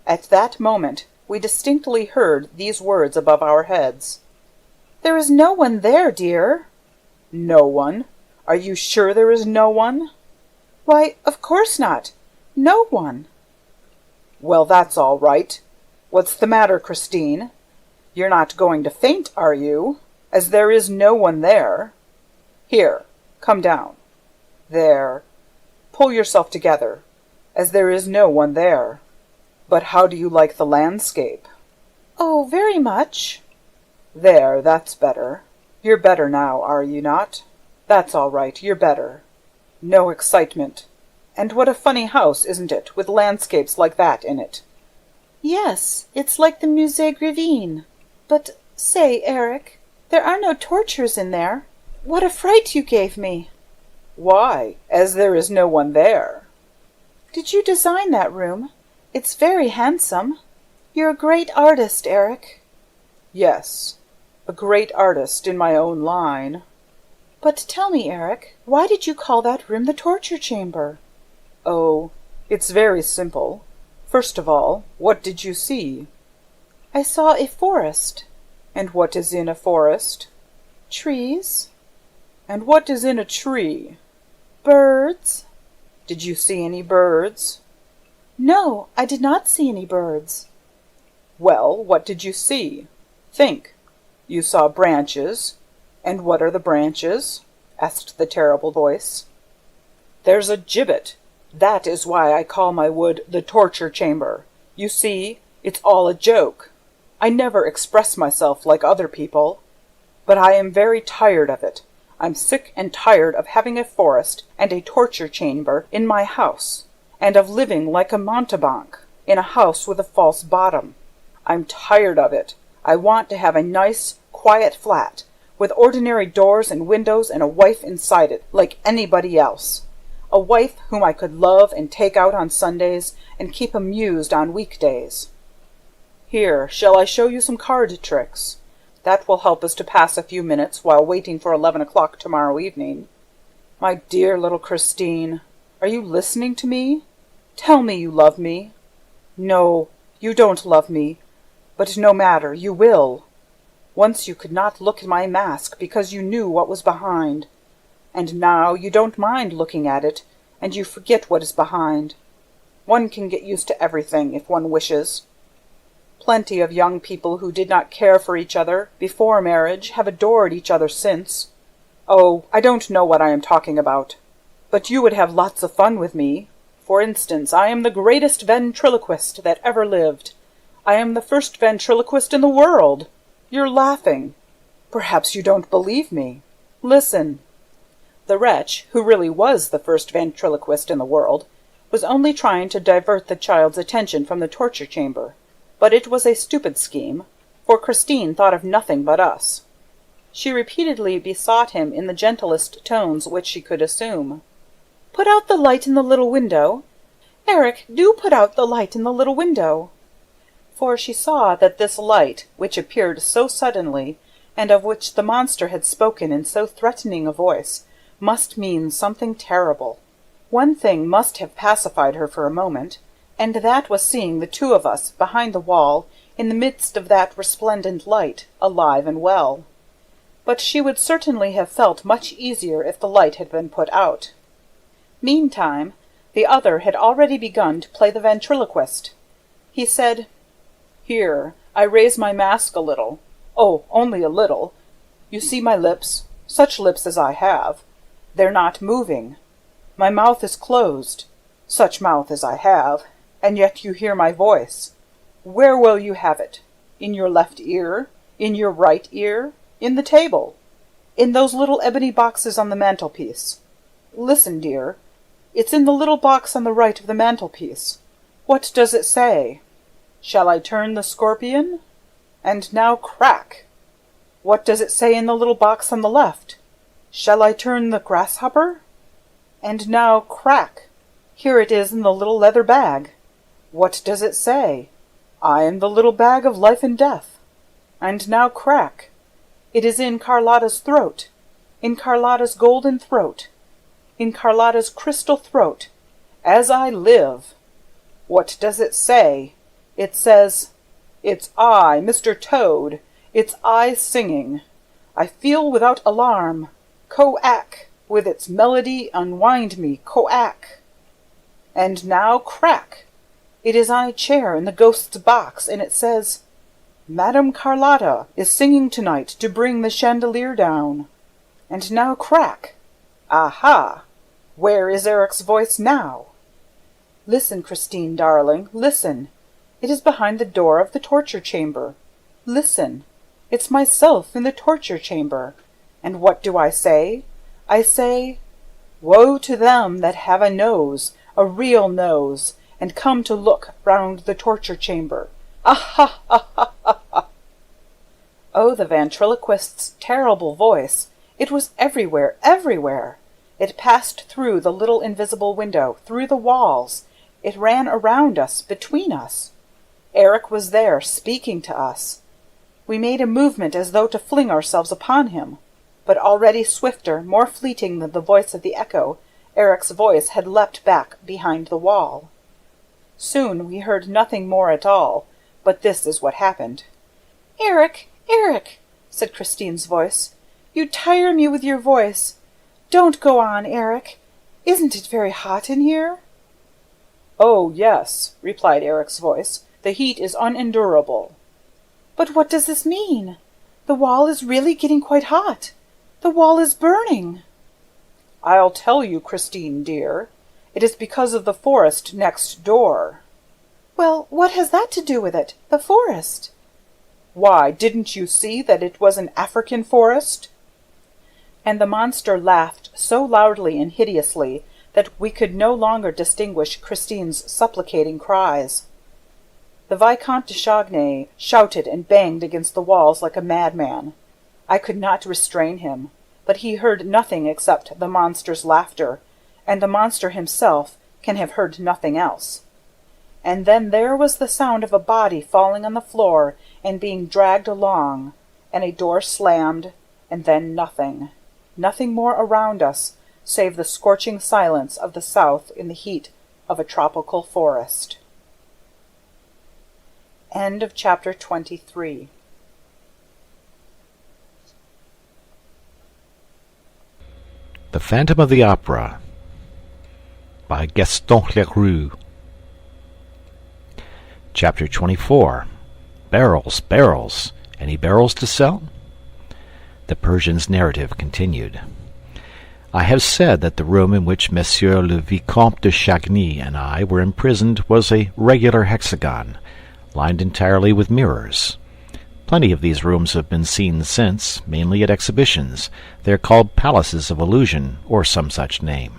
Speaker 5: At that moment we distinctly heard these words above our heads. "There is no one there, dear." "No one? Are you sure there is no one?" "Why, of course not. No one." "Well, that's all right. What's the matter, Christine? You're not going to faint, are you? As there is no one there. Here, come down. There. Pull yourself together, as there is no one there. But how do you like the landscape?" "Oh, very much." "There, that's better. You're better now, are you not? That's all right, you're better. No excitement. And what a funny house, isn't it, with landscapes like that in it?" "Yes, it's like the Musée Grévin. But say, Eric, there are no tortures in there. What a fright you gave me!" "Why, as there is no one there." "Did you design that room? It's very handsome." You're a great artist, Eric. Yes, a great artist in my own line. But tell me, Eric, why did you call that room the torture chamber? Oh, it's very simple. First of all, what did you see? I saw a forest. And what is in a forest? Trees. And what is in a tree? Birds. Did you see any birds? No, I did not see any birds. Well, what did you see? Think. You saw branches. And what are the branches? Asked the terrible voice. There's a gibbet. That is why I call my wood the torture chamber. You see, it's all a joke. I never express myself like other people. But I am very tired of it. I'm sick and tired of having a forest and a torture chamber in my house, and of living like a mountebank in a house with a false bottom. I'm tired of it. I want to have a nice, quiet flat, with ordinary doors and windows and a wife inside it, like anybody else. A wife whom I could love and take out on Sundays and keep amused on weekdays. Here, shall I show you some card tricks? That will help us to pass a few minutes while waiting for 11 o'clock tomorrow evening. My dear little Christine, are you listening to me? Tell me you love me. No, you don't love me, but no matter, you will. Once you could not look at my mask because you knew what was behind, and now you don't mind looking at it, and you forget what is behind. One can get used to everything if one wishes. Plenty of young people who did not care for each other before marriage have adored each other since. Oh, I don't know what I am talking about. But you would have lots of fun with me. For instance, I am the greatest ventriloquist that ever lived. I am the first ventriloquist in the world. You're laughing. Perhaps you don't believe me. Listen. The wretch, who really was the first ventriloquist in the world, was only trying to divert the child's attention from the torture chamber. But it was a stupid scheme, for Christine thought of nothing but us. She repeatedly besought him in the gentlest tones which she could assume. "Put out the light in the little window. Eric, do put out the light in the little window." For she saw that this light, which appeared so suddenly, and of which the monster had spoken in so threatening a voice, must mean something terrible. One thing must have pacified her for a moment, and that was seeing the two of us behind the wall in the midst of that resplendent light, alive and well. But she would certainly have felt much easier if the light had been put out. Meantime, the other had already begun to play the ventriloquist. He said, "Here, I raise my mask a little. Oh, only a little. You see my lips, such lips as I have. They're not moving. My mouth is closed, such mouth as I have. And yet you hear my voice. Where will you have it? In your left ear? In your right ear? In the table? In those little ebony boxes on the mantelpiece? Listen, dear. It's in the little box on the right of the mantelpiece. What does it say? Shall I turn the scorpion? And now crack! What does it say in the little box on the left? Shall I turn the grasshopper? And now crack! Here it is in the little leather bag. What does it say? I am the little bag of life and death. And now crack! It is in Carlotta's throat, in Carlotta's golden throat, in Carlotta's crystal throat, as I live. What does it say? It says, "It's I, Mr. Toad. It's I singing. I feel without alarm. Coack! With its melody unwind me, coack!" And now crack! It is I chair in the ghost's box, and it says, "Madame Carlotta is singing tonight to bring the chandelier down." And now crack! Aha! Where is Eric's voice now? Listen, Christine, darling, listen. It is behind the door of the torture chamber. Listen. It's myself in the torture chamber. And what do I say? I say, "Woe to them that have a nose, a real nose, and come to look round the torture chamber. Ah, ha, ha!" Oh, the ventriloquist's terrible voice! It was everywhere, everywhere! It passed through the little invisible window, through the walls. It ran around us, between us. Eric was there, speaking to us. We made a movement as though to fling ourselves upon him, but already swifter, more fleeting than the voice of the echo, Eric's voice had leapt back behind the wall. Soon we heard nothing more at all, but this is what happened. "Eric, Eric," said Christine's voice, "you tire me with your voice. Don't go on, Eric. Isn't it very hot in here?" "Oh, yes," replied Eric's voice. "The heat is unendurable." "But what does this mean? The wall is really getting quite hot. The wall is burning." "I'll tell you, Christine, dear. It is because of the forest next door." "Well, what has that to do with it? The forest?" "Why, didn't you see that it was an African forest?" And the monster laughed so loudly and hideously that we could no longer distinguish Christine's supplicating cries. The Vicomte de Chagny shouted and banged against the walls like a madman. I could not restrain him, but he heard nothing except the monster's laughter, and the monster himself can have heard nothing else. And then there was the sound of a body falling on the floor and being dragged along, and a door slammed, and then nothing. Nothing more around us, save the scorching silence of the south in the heat of a tropical forest. End of chapter 23.
Speaker 6: The Phantom of the Opera by Gaston Leroux. Chapter 24. Barrels, barrels. Any barrels to sell? The Persian's narrative continued. I have said that the room in which Monsieur le Vicomte de Chagny and I were imprisoned was a regular hexagon, lined entirely with mirrors. Plenty of these rooms have been seen since, mainly at exhibitions. They are called palaces of illusion, or some such name.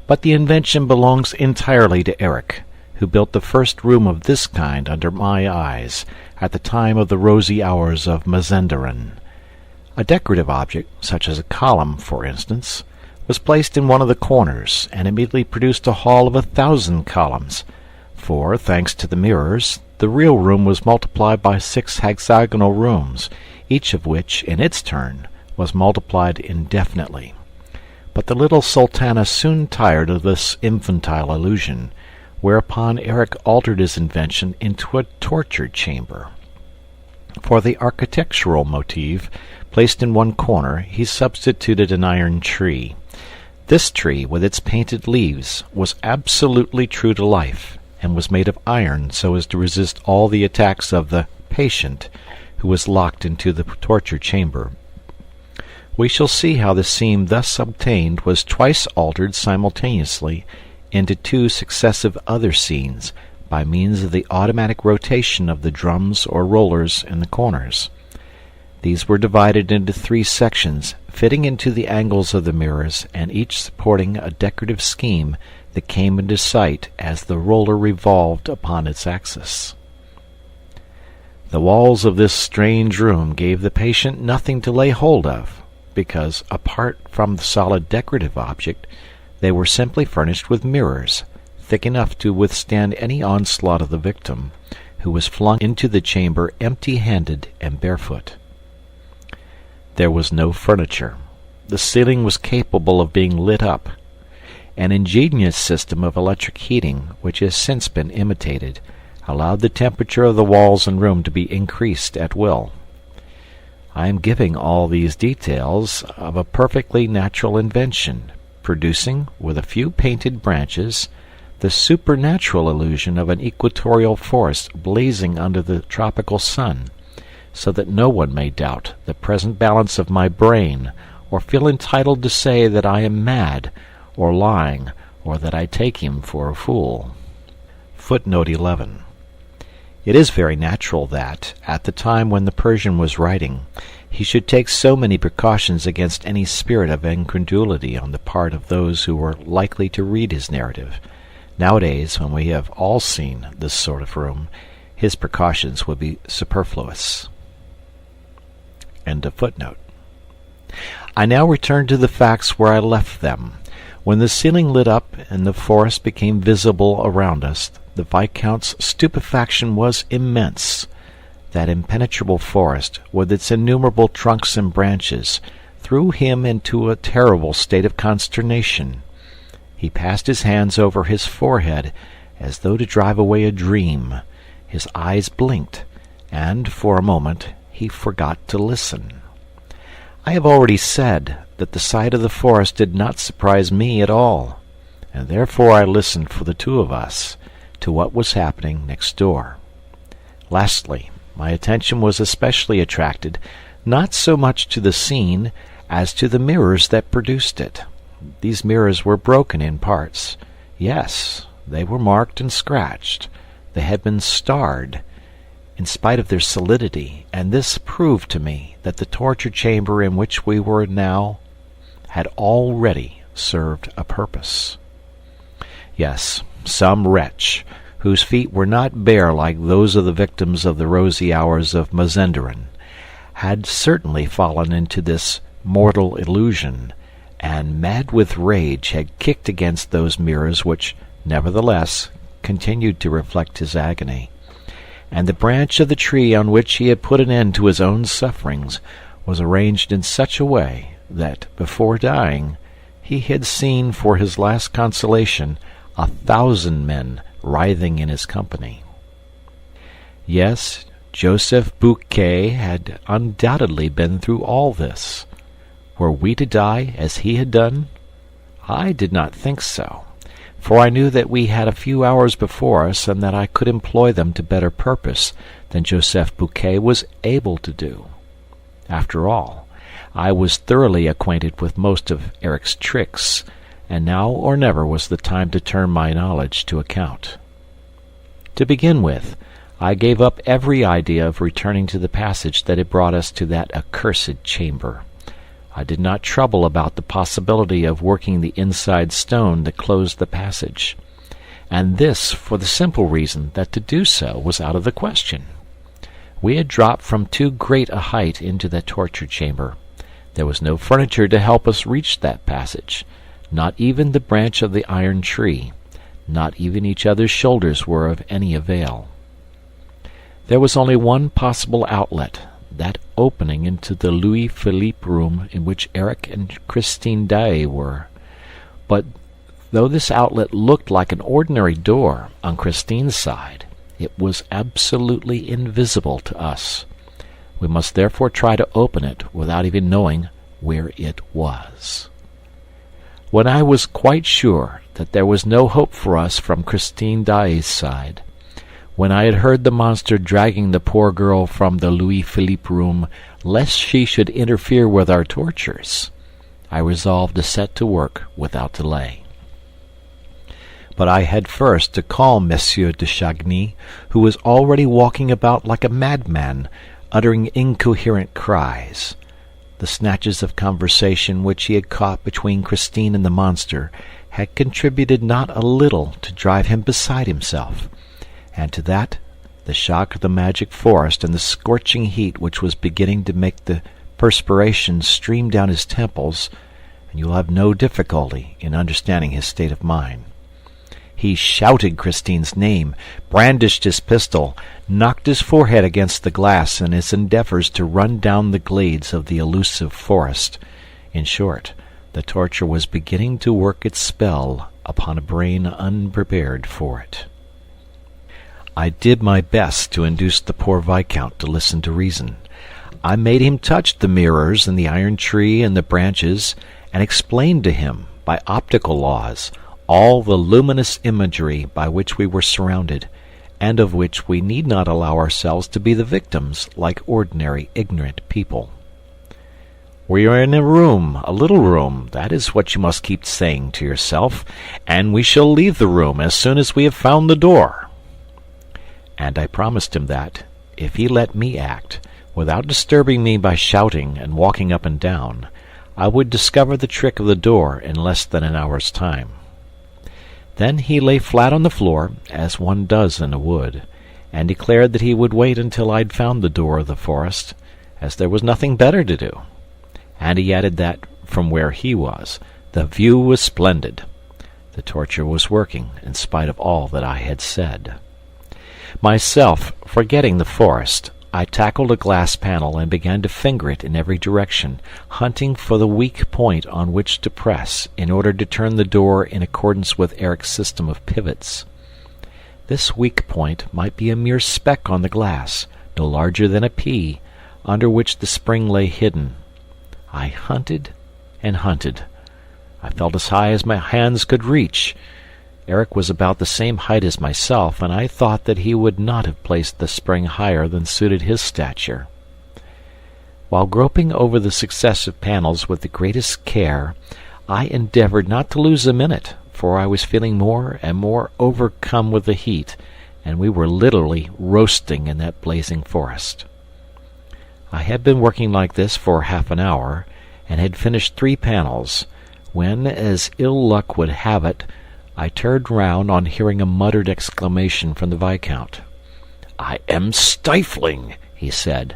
Speaker 6: But the invention belongs entirely to Eric, who built the first room of this kind under my eyes, at the time of the rosy hours of Mazenderan. A decorative object, such as a column, for instance, was placed in one of the corners, and immediately produced a hall of 1,000 columns, for, thanks to the mirrors, the real room was multiplied by 6 hexagonal rooms, each of which, in its turn, was multiplied indefinitely. But the little sultana soon tired of this infantile illusion, whereupon Eric altered his invention into a torture chamber. For the architectural motif, placed in one corner, he substituted an iron tree. This tree, with its painted leaves, was absolutely true to life, and was made of iron so as to resist all the attacks of the patient, who was locked into the torture chamber. We shall see how the scene thus obtained was twice altered simultaneously into 2 successive other scenes by means of the automatic rotation of the drums or rollers in the corners. These were divided into 3 sections, fitting into the angles of the mirrors, and each supporting a decorative scheme that came into sight as the roller revolved upon its axis. The walls of this strange room gave the patient nothing to lay hold of, because, apart from the solid decorative object, they were simply furnished with mirrors, thick enough to withstand any onslaught of the victim, who was flung into the chamber empty-handed and barefoot. There was no furniture. The ceiling was capable of being lit up. An ingenious system of electric heating, which has since been imitated, allowed the temperature of the walls and room to be increased at will. I am giving all these details of a perfectly natural invention, producing, with a few painted branches, the supernatural illusion of an equatorial forest blazing under the tropical sun, so that no one may doubt the present balance of my brain, or feel entitled to say that I am mad, or lying, or that I take him for a fool. Footnote 11. It is very natural that, at the time when the Persian was writing, he should take so many precautions against any spirit of incredulity on the part of those who were likely to read his narrative. Nowadays, when we have all seen this sort of room, his precautions would be superfluous. End of footnote. I now return to the facts where I left them. When the ceiling lit up and the forest became visible around us, the Viscount's stupefaction was immense. That impenetrable forest, with its innumerable trunks and branches, threw him into a terrible state of consternation. He passed his hands over his forehead, as though to drive away a dream. His eyes blinked, and, for a moment, he forgot to listen. I have already said that the sight of the forest did not surprise me at all, and therefore I listened for the two of us to what was happening next door. Lastly, my attention was especially attracted, not so much to the scene as to the mirrors that produced it. These mirrors were broken in parts. Yes, they were marked and scratched. They had been starred, in spite of their solidity, and this proved to me that the torture chamber in which we were now had already served a purpose. Yes, some wretch, whose feet were not bare like those of the victims of the rosy hours of Mazenderan, had certainly fallen into this mortal illusion, and, mad with rage, had kicked against those mirrors which, nevertheless, continued to reflect his agony. And the branch of the tree on which he had put an end to his own sufferings was arranged in such a way that, before dying, he had seen for his last consolation 1,000 men writhing in his company. Yes, Joseph Buquet had undoubtedly been through all this. Were we to die as he had done? I did not think so, for I knew that we had a few hours before us, and that I could employ them to better purpose than Joseph Buquet was able to do. After all, I was thoroughly acquainted with most of Eric's tricks, and now or never was the time to turn my knowledge to account. To begin with, I gave up every idea of returning to the passage that had brought us to that accursed chamber. I did not trouble about the possibility of working the inside stone that closed the passage, and this for the simple reason that to do so was out of the question. We had dropped from too great a height into the torture chamber. There was no furniture to help us reach that passage, not even the branch of the iron tree, not even each other's shoulders were of any avail. There was only one possible outlet, that opening into the Louis-Philippe room in which Eric and Christine Daaé were. But though this outlet looked like an ordinary door on Christine's side, it was absolutely invisible to us. We must therefore try to open it without even knowing where it was. When I was quite sure that there was no hope for us from Christine Daaé's side, when I had heard the monster dragging the poor girl from the Louis-Philippe room, lest she should interfere with our tortures, I resolved to set to work without delay. But I had first to call Monsieur de Chagny, who was already walking about like a madman, uttering incoherent cries. The snatches of conversation which he had caught between Christine and the monster had contributed not a little to drive him beside himself. And to that, the shock of the magic forest and the scorching heat which was beginning to make the perspiration stream down his temples, and you will have no difficulty in understanding his state of mind. He shouted Christine's name, brandished his pistol, knocked his forehead against the glass in his endeavors to run down the glades of the elusive forest. In short, the torture was beginning to work its spell upon a brain unprepared for it. I did my best to induce the poor Viscount to listen to reason. I made him touch the mirrors and the iron tree and the branches, and explained to him, by optical laws, all the luminous imagery by which we were surrounded, and of which we need not allow ourselves to be the victims like ordinary ignorant people. We are in a room, a little room, that is what you must keep saying to yourself, and we shall leave the room as soon as we have found the door. And I promised him that, if he let me act, without disturbing me by shouting and walking up and down, I would discover the trick of the door in less than an hour's time. Then he lay flat on the floor, as one does in a wood, and declared that he would wait until I'd found the door of the forest, as there was nothing better to do. And he added that, from where he was, The view was splendid. The torture was working, in spite of all that I had said. Myself, forgetting the forest, I tackled a glass panel and began to finger it in every direction, hunting for the weak point on which to press, in order to turn the door in accordance with Eric's system of pivots. This weak point might be a mere speck on the glass, no larger than a pea, under which the spring lay hidden. I hunted and hunted. I felt as high as my hands could reach. Eric was about the same height as myself, and I thought that he would not have placed the spring higher than suited his stature. While groping over the successive panels with the greatest care, I endeavored not to lose a minute, for I was feeling more and more overcome with the heat, and we were literally roasting in that blazing forest. I had been working like this for half an hour, and had finished 3 panels, when, as ill luck would have it, I turned round on hearing a muttered exclamation from the Viscount. "I am stifling," he said.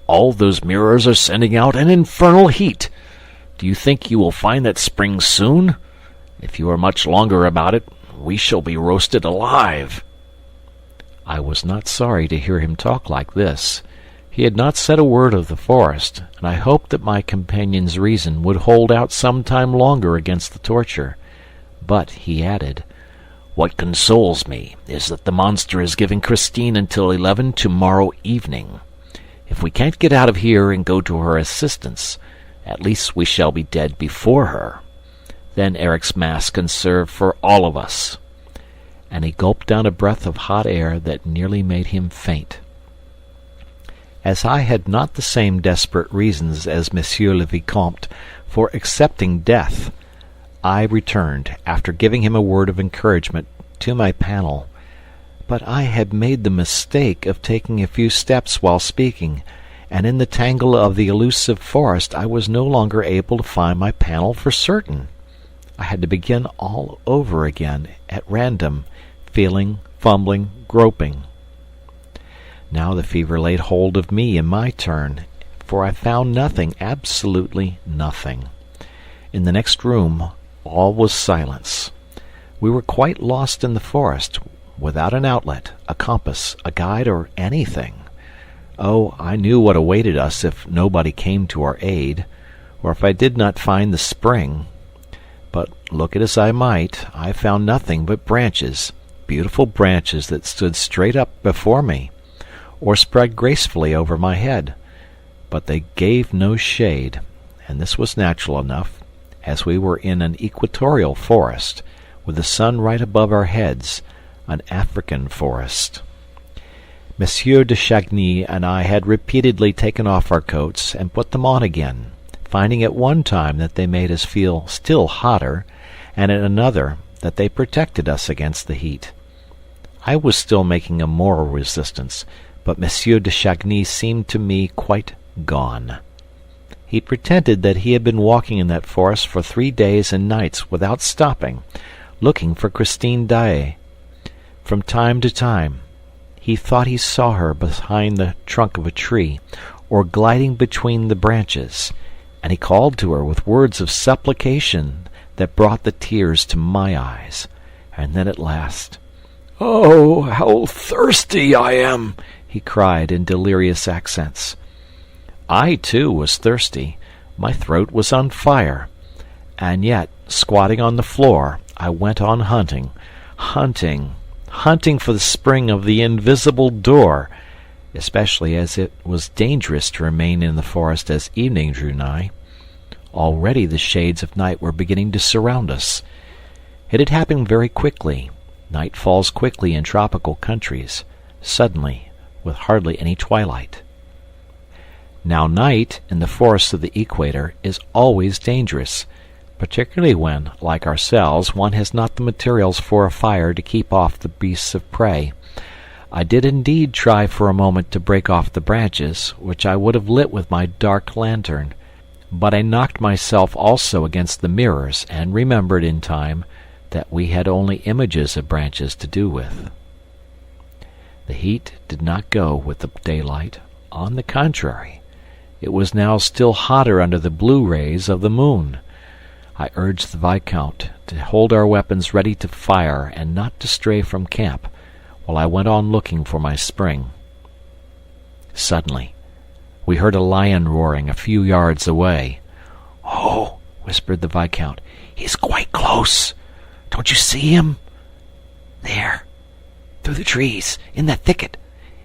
Speaker 6: "All those mirrors are sending out an infernal heat. Do you think you will find that spring soon? If you are much longer about it, we shall be roasted alive." I was not sorry to hear him talk like this. He had not said a word of the forest, and I hoped that my companion's reason would hold out some time longer against the torture. But he added, "What consoles me is that the monster is giving Christine until 11 tomorrow evening. If we can't get out of here and go to her assistance, at least we shall be dead before her. Then Eric's mass can serve for all of us." And he gulped down a breath of hot air that nearly made him faint. As I had not the same desperate reasons as Monsieur le Vicomte for accepting death, I returned, after giving him a word of encouragement, to my panel. But I had made the mistake of taking a few steps while speaking, and in the tangle of the elusive forest I was no longer able to find my panel for certain. I had to begin all over again, at random, feeling, fumbling, groping. Now the fever laid hold of me in my turn, for I found nothing, absolutely nothing. In the next room all was silence. We were quite lost in the forest, without an outlet, a compass, a guide, or anything. Oh, I knew what awaited us if nobody came to our aid, or if I did not find the spring. But look it as I might, I found nothing but branches, beautiful branches that stood straight up before me, or spread gracefully over my head. But they gave no shade, and this was natural enough, as we were in an equatorial forest, with the sun right above our heads, an African forest. Monsieur de Chagny and I had repeatedly taken off our coats and put them on again, finding at one time that they made us feel still hotter, and at another that they protected us against the heat. I was still making a moral resistance, but Monsieur de Chagny seemed to me quite gone. He pretended that he had been walking in that forest for 3 days and nights without stopping, looking for Christine Daaé. From time to time, he thought he saw her behind the trunk of a tree, or gliding between the branches, and he called to her with words of supplication that brought the tears to my eyes. And then at last, "Oh, how thirsty I am!" he cried in delirious accents. I, too, was thirsty. My throat was on fire. And yet, squatting on the floor, I went on hunting for the spring of the invisible door, especially as it was dangerous to remain in the forest as evening drew nigh. Already the shades of night were beginning to surround us. It had happened very quickly. Night falls quickly in tropical countries, suddenly, with hardly any twilight. Now night, in the forests of the equator, is always dangerous, particularly when, like ourselves, one has not the materials for a fire to keep off the beasts of prey. I did indeed try for a moment to break off the branches, which I would have lit with my dark lantern, but I knocked myself also against the mirrors, and remembered in time that we had only images of branches to do with. The heat did not go with the daylight. On the contrary, it was now still hotter under the blue rays of the moon. I urged the Viscount to hold our weapons ready to fire and not to stray from camp, while I went on looking for my spring. Suddenly, we heard a lion roaring a few yards away. "Oh," whispered the Viscount, "he's quite close. Don't you see him? There, through the trees, in that thicket.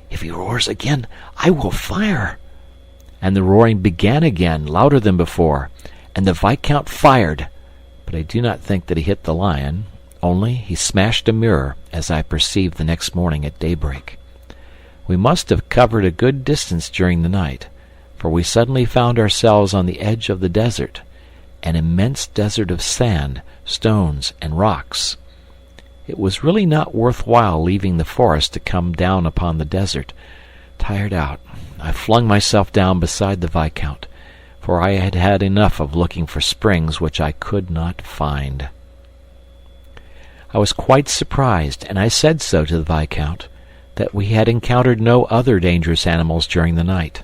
Speaker 6: If he roars again, I will fire." And the roaring began again, louder than before, and the Viscount fired, but I do not think that he hit the lion, only he smashed a mirror, as I perceived the next morning at daybreak. We must have covered a good distance during the night, for we suddenly found ourselves on the edge of the desert, an immense desert of sand, stones, and rocks. It was really not worth while leaving the forest to come down upon the desert. Tired out, I flung myself down beside the Viscount, for I had had enough of looking for springs which I could not find. I was quite surprised, and I said so to the Viscount, that we had encountered no other dangerous animals during the night.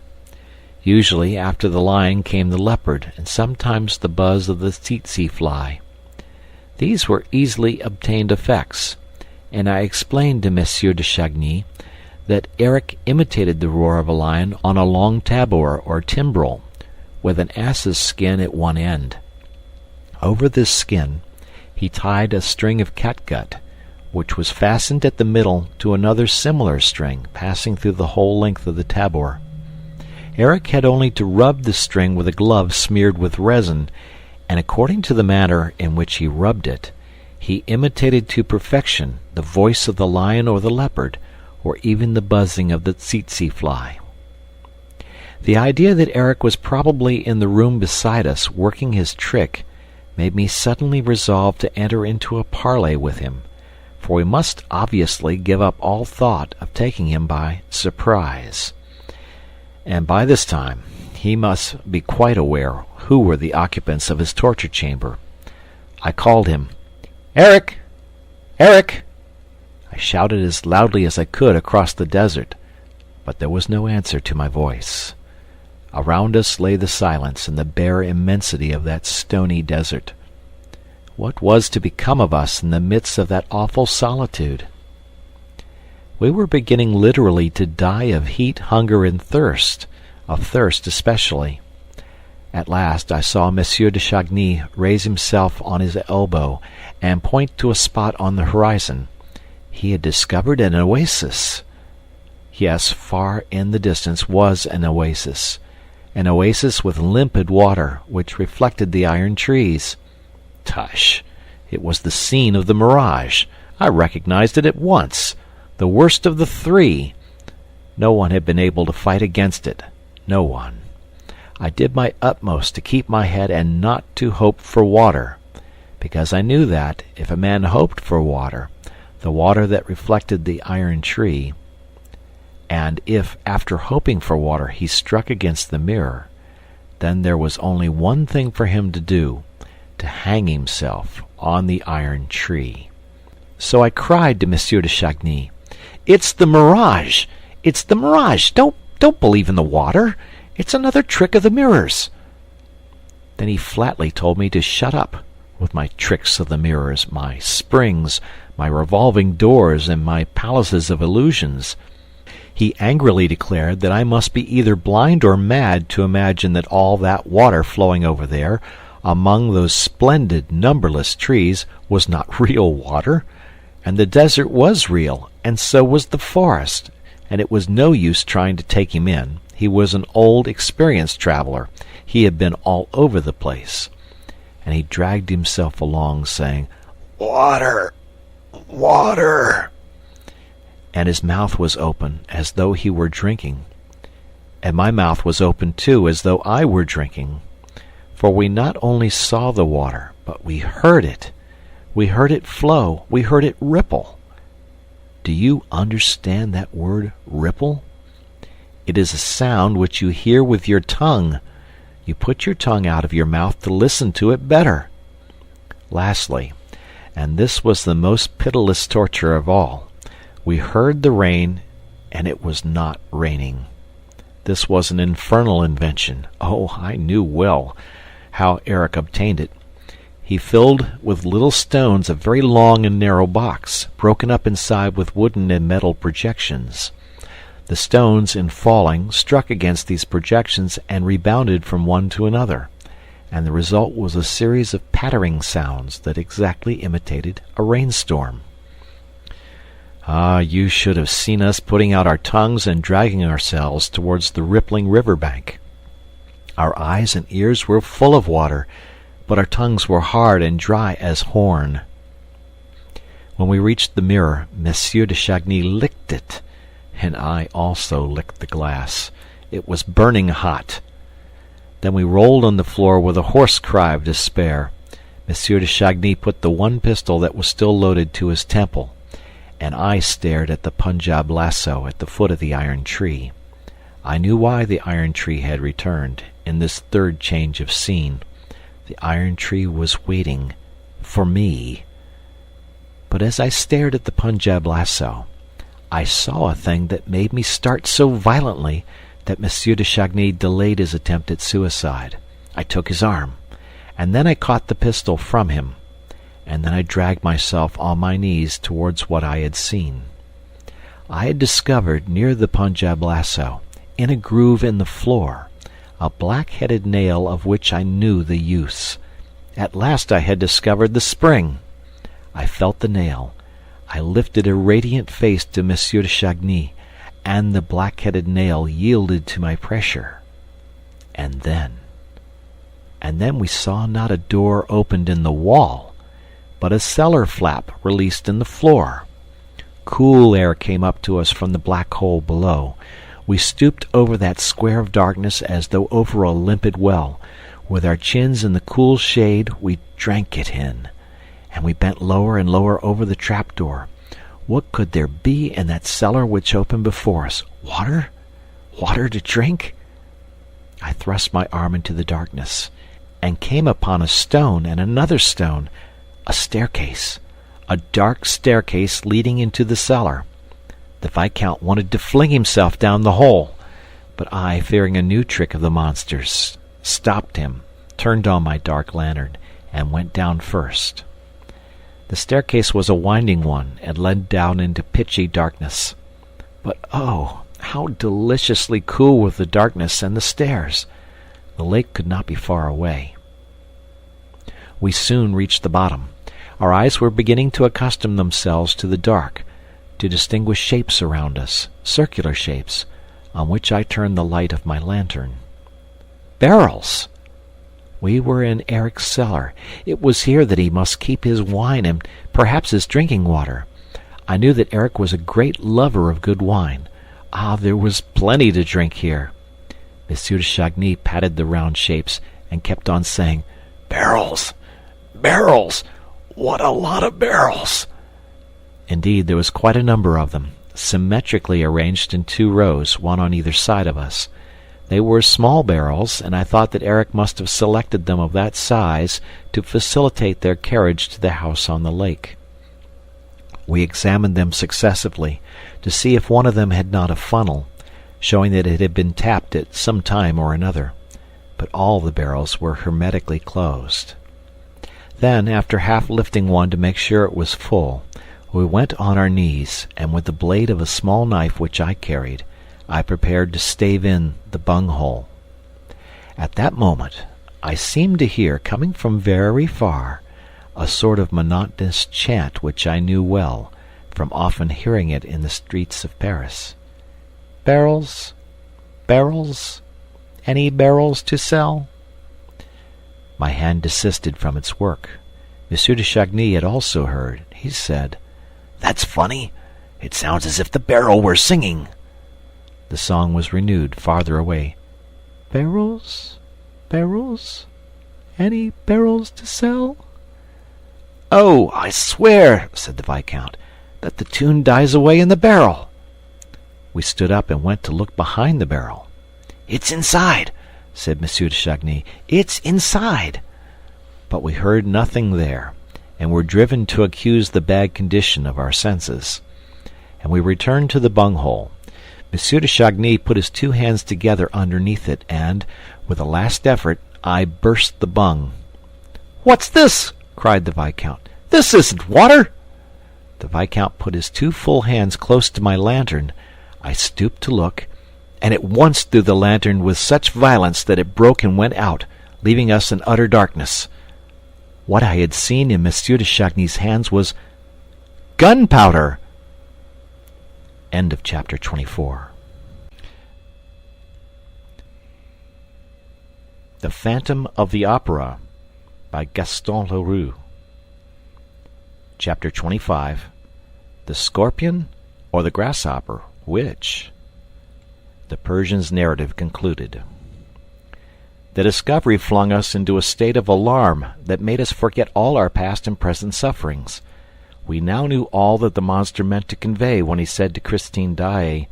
Speaker 6: Usually after the lion came the leopard, and sometimes the buzz of the tsetse fly. These were easily obtained effects, and I explained to Monsieur de Chagny that Eric imitated the roar of a lion on a long tabor or timbrel, with an ass's skin at one end. Over this skin he tied a string of catgut, which was fastened at the middle to another similar string passing through the whole length of the tabor. Eric had only to rub the string with a glove smeared with resin, and according to the manner in which he rubbed it, he imitated to perfection the voice of the lion or the leopard, or even the buzzing of the tsetse fly. The idea that Eric was probably in the room beside us working his trick made me suddenly resolve to enter into a parley with him, for we must obviously give up all thought of taking him by surprise. And by this time he must be quite aware who were the occupants of his torture chamber. I called him, "Eric! Eric!" I shouted as loudly as I could across the desert, but there was no answer to my voice. Around us lay the silence and the bare immensity of that stony desert. What was to become of us in the midst of that awful solitude? We were beginning literally to die of heat, hunger, and thirst, of thirst especially. At last I saw Monsieur de Chagny raise himself on his elbow and point to a spot on the horizon. He had discovered an oasis. Yes, far in the distance was an oasis with limpid water which reflected the iron trees. Tush! It was the scene of the mirage. I recognized it at once. The worst of the three. No one had been able to fight against it. No one. I did my utmost to keep my head and not to hope for water, because I knew that, if a man hoped for water, the water that reflected the iron tree, and if, after hoping for water, he struck against the mirror, then there was only one thing for him to do, to hang himself on the iron tree. So I cried to Monsieur de Chagny, "It's the mirage! It's the mirage! Don't believe in the water! It's another trick of the mirrors!" Then he flatly told me to shut up, with my tricks of the mirrors, my springs, my revolving doors, and my palaces of illusions. He angrily declared that I must be either blind or mad to imagine that all that water flowing over there, among those splendid, numberless trees, was not real water, and the desert was real, and so was the forest, and it was no use trying to take him in. He was an old, experienced traveler. He had been all over the place. And he dragged himself along, saying, "Water! Water!" And his mouth was open, as though he were drinking. And my mouth was open too, as though I were drinking. For we not only saw the water, but we heard it. We heard it flow. We heard it ripple. Do you understand that word, ripple? It is a sound which you hear with your tongue. You put your tongue out of your mouth to listen to it better. Lastly, and this was the most pitiless torture of all, we heard the rain, and it was not raining. This was an infernal invention. Oh, I knew well how Eric obtained it. He filled with little stones a very long and narrow box, broken up inside with wooden and metal projections. The stones, in falling, struck against these projections and rebounded from one to another, and the result was a series of pattering sounds that exactly imitated a rainstorm. Ah, you should have seen us putting out our tongues and dragging ourselves towards the rippling river bank. Our eyes and ears were full of water, but our tongues were hard and dry as horn. When we reached the mirror, Monsieur de Chagny licked it, and I also licked the glass. It was burning hot. Then we rolled on the floor with a hoarse cry of despair. Monsieur de Chagny put the one pistol that was still loaded to his temple, and I stared at the Punjab lasso at the foot of the iron tree. I knew why the iron tree had returned in this third change of scene. The iron tree was waiting for me. But as I stared at the Punjab lasso, I saw a thing that made me start so violently that Monsieur de Chagny delayed his attempt at suicide. I took his arm, and then I caught the pistol from him, and then I dragged myself on my knees towards what I had seen. I had discovered near the Punjab lasso, in a groove in the floor, a black-headed nail of which I knew the use. At last I had discovered the spring. I felt the nail. I lifted a radiant face to Monsieur de Chagny, and the black-headed nail yielded to my pressure. And then we saw not a door opened in the wall, but a cellar flap released in the floor. Cool air came up to us from the black hole below. We stooped over that square of darkness as though over a limpid well. With our chins in the cool shade, we drank it in, and we bent lower and lower over the trapdoor. What could there be in that cellar which opened before us? Water? Water to drink? I thrust my arm into the darkness, and came upon a stone and another stone, a staircase, a dark staircase leading into the cellar. The Viscount wanted to fling himself down the hole, but I, fearing a new trick of the monsters, stopped him, turned on my dark lantern, and went down first. The staircase was a winding one and led down into pitchy darkness. But oh, how deliciously cool were the darkness and the stairs! The lake could not be far away. We soon reached the bottom. Our eyes were beginning to accustom themselves to the dark, to distinguish shapes around us, circular shapes, on which I turned the light of my lantern. Barrels! We were in Eric's cellar. It was here that he must keep his wine and perhaps his drinking water. I knew that Eric was a great lover of good wine. Ah, there was plenty to drink here. Monsieur de Chagny patted the round shapes and kept on saying, "Barrels! Barrels! What a lot of barrels!" Indeed, there was quite a number of them, symmetrically arranged in 2 rows, one on either side of us. They were small barrels, and I thought that Eric must have selected them of that size to facilitate their carriage to the house on the lake. We examined them successively to see if one of them had not a funnel, showing that it had been tapped at some time or another, but all the barrels were hermetically closed. Then, after half lifting one to make sure it was full, we went on our knees, and with the blade of a small knife which I carried, I prepared to stave in the bunghole. At that moment, I seemed to hear, coming from very far, a sort of monotonous chant which I knew well, from often hearing it in the streets of Paris. "Barrels, barrels, any barrels to sell?" My hand desisted from its work. Monsieur de Chagny had also heard. He said, "That's funny. It sounds as if the barrel were singing." The song was renewed farther away. "Barrels, barrels, any barrels to sell?" "Oh, I swear," said the Viscount, "that the tune dies away in the barrel." We stood up and went to look behind the barrel. "It's inside," said Monsieur de Chagny. "It's inside." But we heard nothing there, and were driven to accuse the bad condition of our senses. And we returned to the bunghole. Monsieur de Chagny put his 2 hands together underneath it, and, with a last effort, I burst the bung. "What's this?" cried the Viscount. "This isn't water!" The Viscount put his 2 full hands close to my lantern. I stooped to look, and at once threw the lantern with such violence that it broke and went out, leaving us in utter darkness. What I had seen in Monsieur de Chagny's hands was gunpowder. End of chapter 24. The Phantom of the Opera by Gaston Leroux. Chapter 25. The Scorpion or the Grasshopper, which? The Persian's narrative concluded. The discovery flung us into a state of alarm that made us forget all our past and present sufferings. We now knew all that the monster meant to convey when he said to Christine Daaé,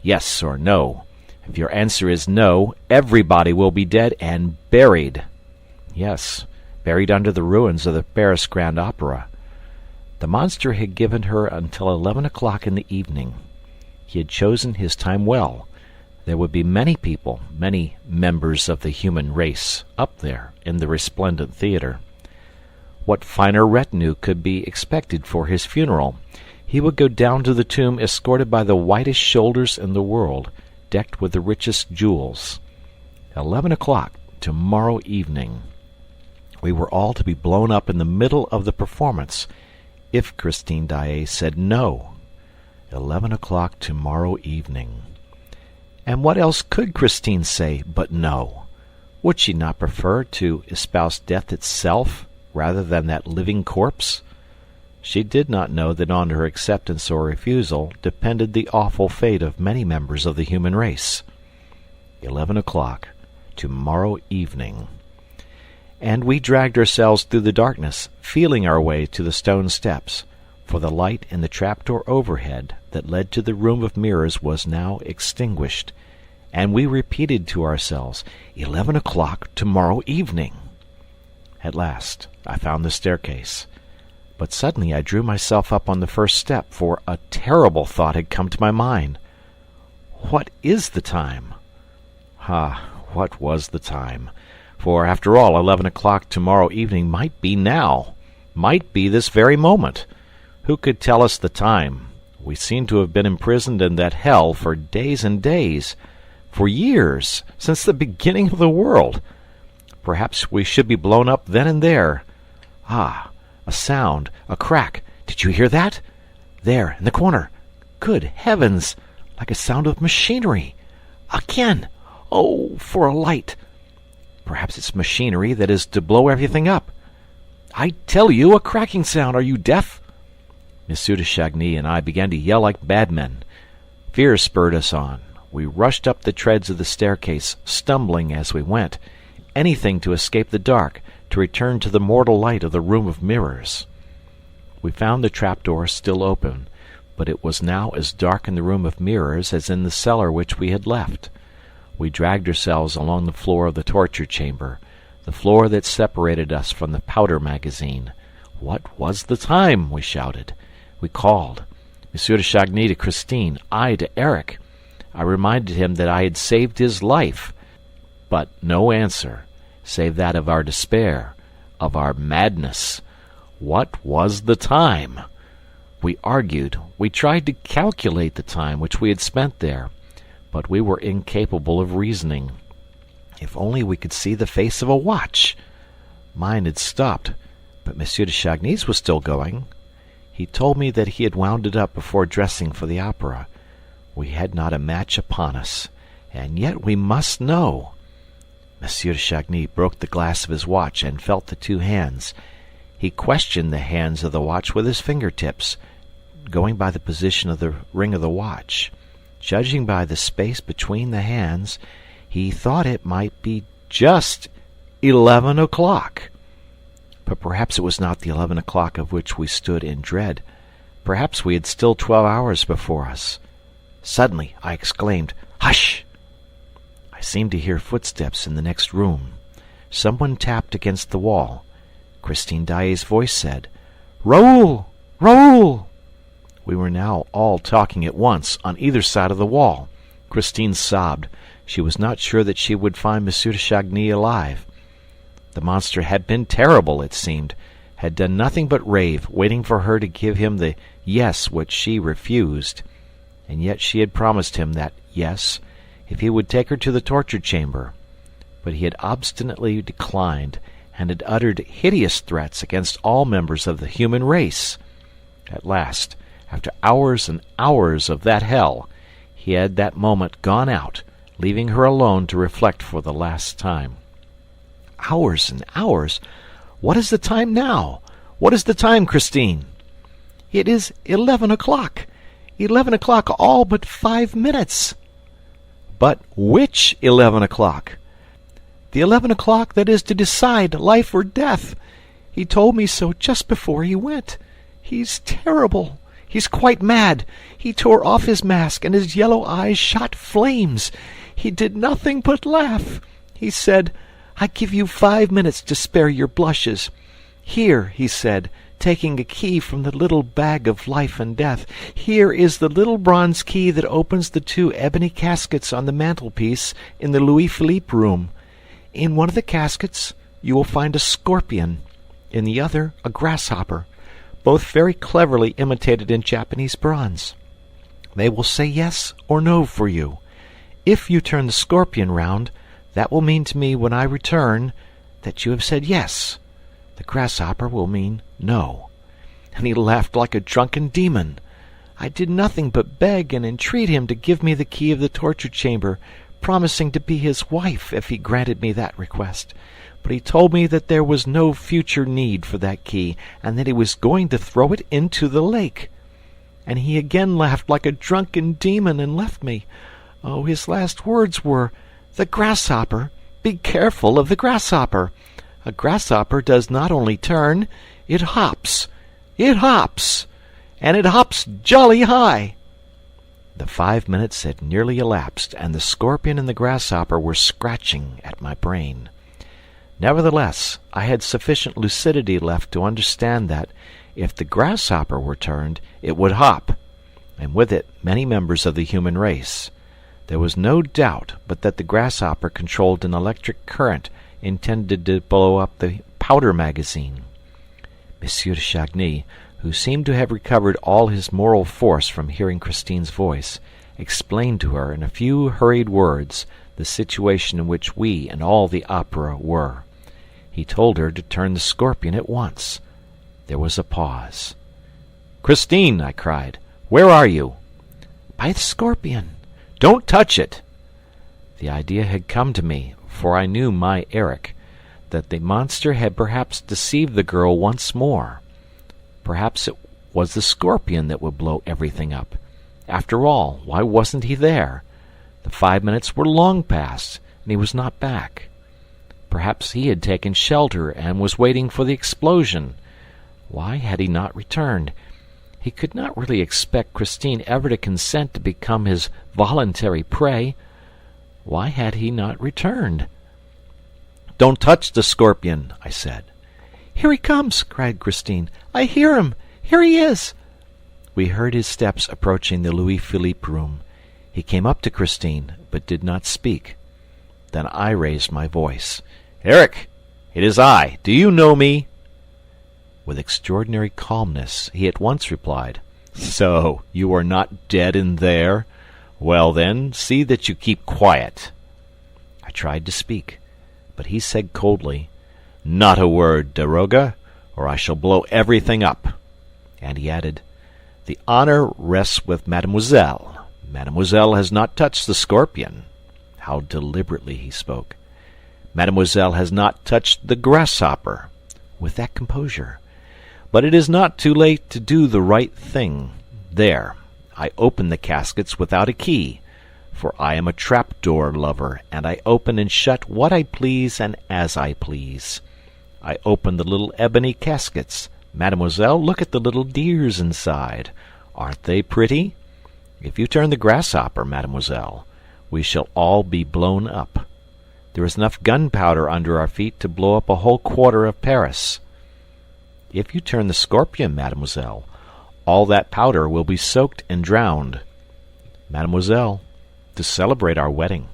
Speaker 6: "Yes or no. If your answer is no, everybody will be dead and buried." Yes, buried under the ruins of the Paris Grand Opera. The monster had given her until 11 o'clock in the evening. He had chosen his time well. There would be many people, many members of the human race, up there in the resplendent theater. What finer retinue could be expected for his funeral? He would go down to the tomb escorted by the whitest shoulders in the world, decked with the richest jewels. 11 o'clock tomorrow evening. We were all to be blown up in the middle of the performance, if Christine Daaé said no. 11 o'clock tomorrow evening. And what else could Christine say but no? Would she not prefer to espouse death itself rather than that living corpse? She did not know that on her acceptance or refusal depended the awful fate of many members of the human race. 11 o'clock tomorrow evening. And we dragged ourselves through the darkness, feeling our way to the stone steps, for the light in the trapdoor overhead that led to the room of mirrors was now extinguished, and we repeated to ourselves, 11 o'clock tomorrow evening. At last I found the staircase, but suddenly I drew myself up on the first step, for a terrible thought had come to my mind. What is the time? What was the time? For, after all, 11 o'clock tomorrow evening might be now, might be this very moment. Who could tell us the time? We seemed to have been imprisoned in that hell for days and days, for years, since the beginning of the world. Perhaps we should be blown up then and there. A sound, a crack. Did you hear that? There, in the corner. Good heavens! Like a sound of machinery. Again! Oh, for a light! Perhaps it's machinery that is to blow everything up. I tell you, a cracking sound. Are you deaf? Monsieur de Chagny and I began to yell like bad men. Fear spurred us on. We rushed up the treads of the staircase, stumbling as we went. Anything to escape the dark, to return to the mortal light of the room of mirrors. We found the trapdoor still open, but it was now as dark in the room of mirrors as in the cellar which we had left. We dragged ourselves along the floor of the torture chamber, the floor that separated us from the powder magazine. What was the time? We shouted. We called. Monsieur de Chagny to Christine, I to Eric. I reminded him that I had saved his life. But no answer, save that of our despair, of our madness. What was the time? We argued. We tried to calculate the time which we had spent there, but we were incapable of reasoning. If only we could see the face of a watch! Mine had stopped, but Monsieur de Chagny's was still going. He told me that he had wound it up before dressing for the opera. We had not a match upon us, and yet we must know. Monsieur de Chagny broke the glass of his watch and felt the 2 hands. He questioned the hands of the watch with his fingertips, going by the position of the ring of the watch. Judging by the space between the hands, he thought it might be just 11 o'clock. But perhaps it was not the 11 o'clock of which we stood in dread. Perhaps we had still 12 hours before us. Suddenly I exclaimed, "Hush!" I seemed to hear footsteps in the next room. Someone tapped against the wall. Christine Daaé's voice said, "Raoul! Raoul!" We were now all talking at once, on either side of the wall. Christine sobbed. She was not sure that she would find Monsieur de Chagny alive. The monster had been terrible, it seemed, had done nothing but rave, waiting for her to give him the yes which she refused. And yet she had promised him that yes, if he would take her to the torture chamber. But he had obstinately declined, and had uttered hideous threats against all members of the human race. At last, after hours and hours of that hell, he had that moment gone out, leaving her alone to reflect for the last time. Hours and hours! What is the time now? What is the time, Christine? It is 11 o'clock. 11 o'clock, all but 5 minutes. But which 11 o'clock? The 11 o'clock that is to decide life or death. He told me so just before he went. He's terrible. He's quite mad. He tore off his mask, and his yellow eyes shot flames. He did nothing but laugh. He said, "I give you 5 minutes to spare your blushes. Here," he said, taking a key from the little bag of life and death, "here is the little bronze key that opens the 2 ebony caskets on the mantelpiece in the Louis Philippe room. In one of the caskets you will find a scorpion, in the other a grasshopper, both very cleverly imitated in Japanese bronze. They will say yes or no for you. If you turn the scorpion round, that will mean to me when I return that you have said yes. The grasshopper will mean no." And he laughed like a drunken demon. I did nothing but beg and entreat him to give me the key of the torture chamber, promising to be his wife if he granted me that request. But he told me that there was no future need for that key, and that he was going to throw it into the lake. And he again laughed like a drunken demon and left me. Oh, his last words were, "The grasshopper! Be careful of the grasshopper! A grasshopper does not only turn, it hops! It hops! And it hops jolly high!" The 5 minutes had nearly elapsed, and the scorpion and the grasshopper were scratching at my brain. Nevertheless, I had sufficient lucidity left to understand that, if the grasshopper were turned, it would hop, and with it many members of the human race. There was no doubt but that the grasshopper controlled an electric current intended to blow up the powder magazine. Monsieur de Chagny, who seemed to have recovered all his moral force from hearing Christine's voice, explained to her in a few hurried words the situation in which we and all the opera were. He told her to turn the scorpion at once. There was a pause. "Christine," I cried, "where are you?" "By the scorpion." "Don't touch it!" The idea had come to me, for I knew my Eric, that the monster had perhaps deceived the girl once more. Perhaps it was the scorpion that would blow everything up. After all, why wasn't he there? The 5 minutes were long past, and he was not back. Perhaps he had taken shelter and was waiting for the explosion. Why had he not returned? He could not really expect Christine ever to consent to become his voluntary prey. Why had he not returned? "Don't touch the scorpion," I said. "Here he comes!" cried Christine. "I hear him! Here he is!" We heard his steps approaching the Louis Philippe room. He came up to Christine, but did not speak. Then I raised my voice. "Eric, it is I. Do you know me?" With extraordinary calmness, he at once replied, "So, you are not dead in there? Well, then, see that you keep quiet." I tried to speak, but he said coldly, "Not a word, daroga, or I shall blow everything up." And he added, "The honor rests with mademoiselle. Mademoiselle has not touched the scorpion." How deliberately he spoke. "Mademoiselle has not touched the grasshopper." With that composure. "But it is not too late to do the right thing. There, I open the caskets without a key, for I am a trapdoor lover, and I open and shut what I please and as I please. I open the little ebony caskets. Mademoiselle, look at the little dears inside. Aren't they pretty? If you turn the grasshopper, mademoiselle, we shall all be blown up. There is enough gunpowder under our feet to blow up a whole quarter of Paris. If you turn the scorpion, mademoiselle, all that powder will be soaked and drowned. Mademoiselle, to celebrate our wedding,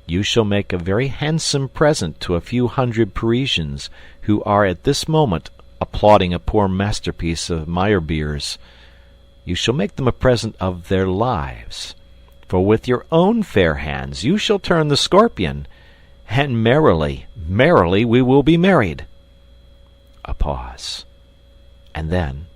Speaker 6: you shall make a very handsome present to a few hundred Parisians who are at this moment applauding a poor masterpiece of Meyerbeer's. You shall make them a present of their lives. For with your own fair hands you shall turn the scorpion, and merrily, merrily we will be married. A pause. And then,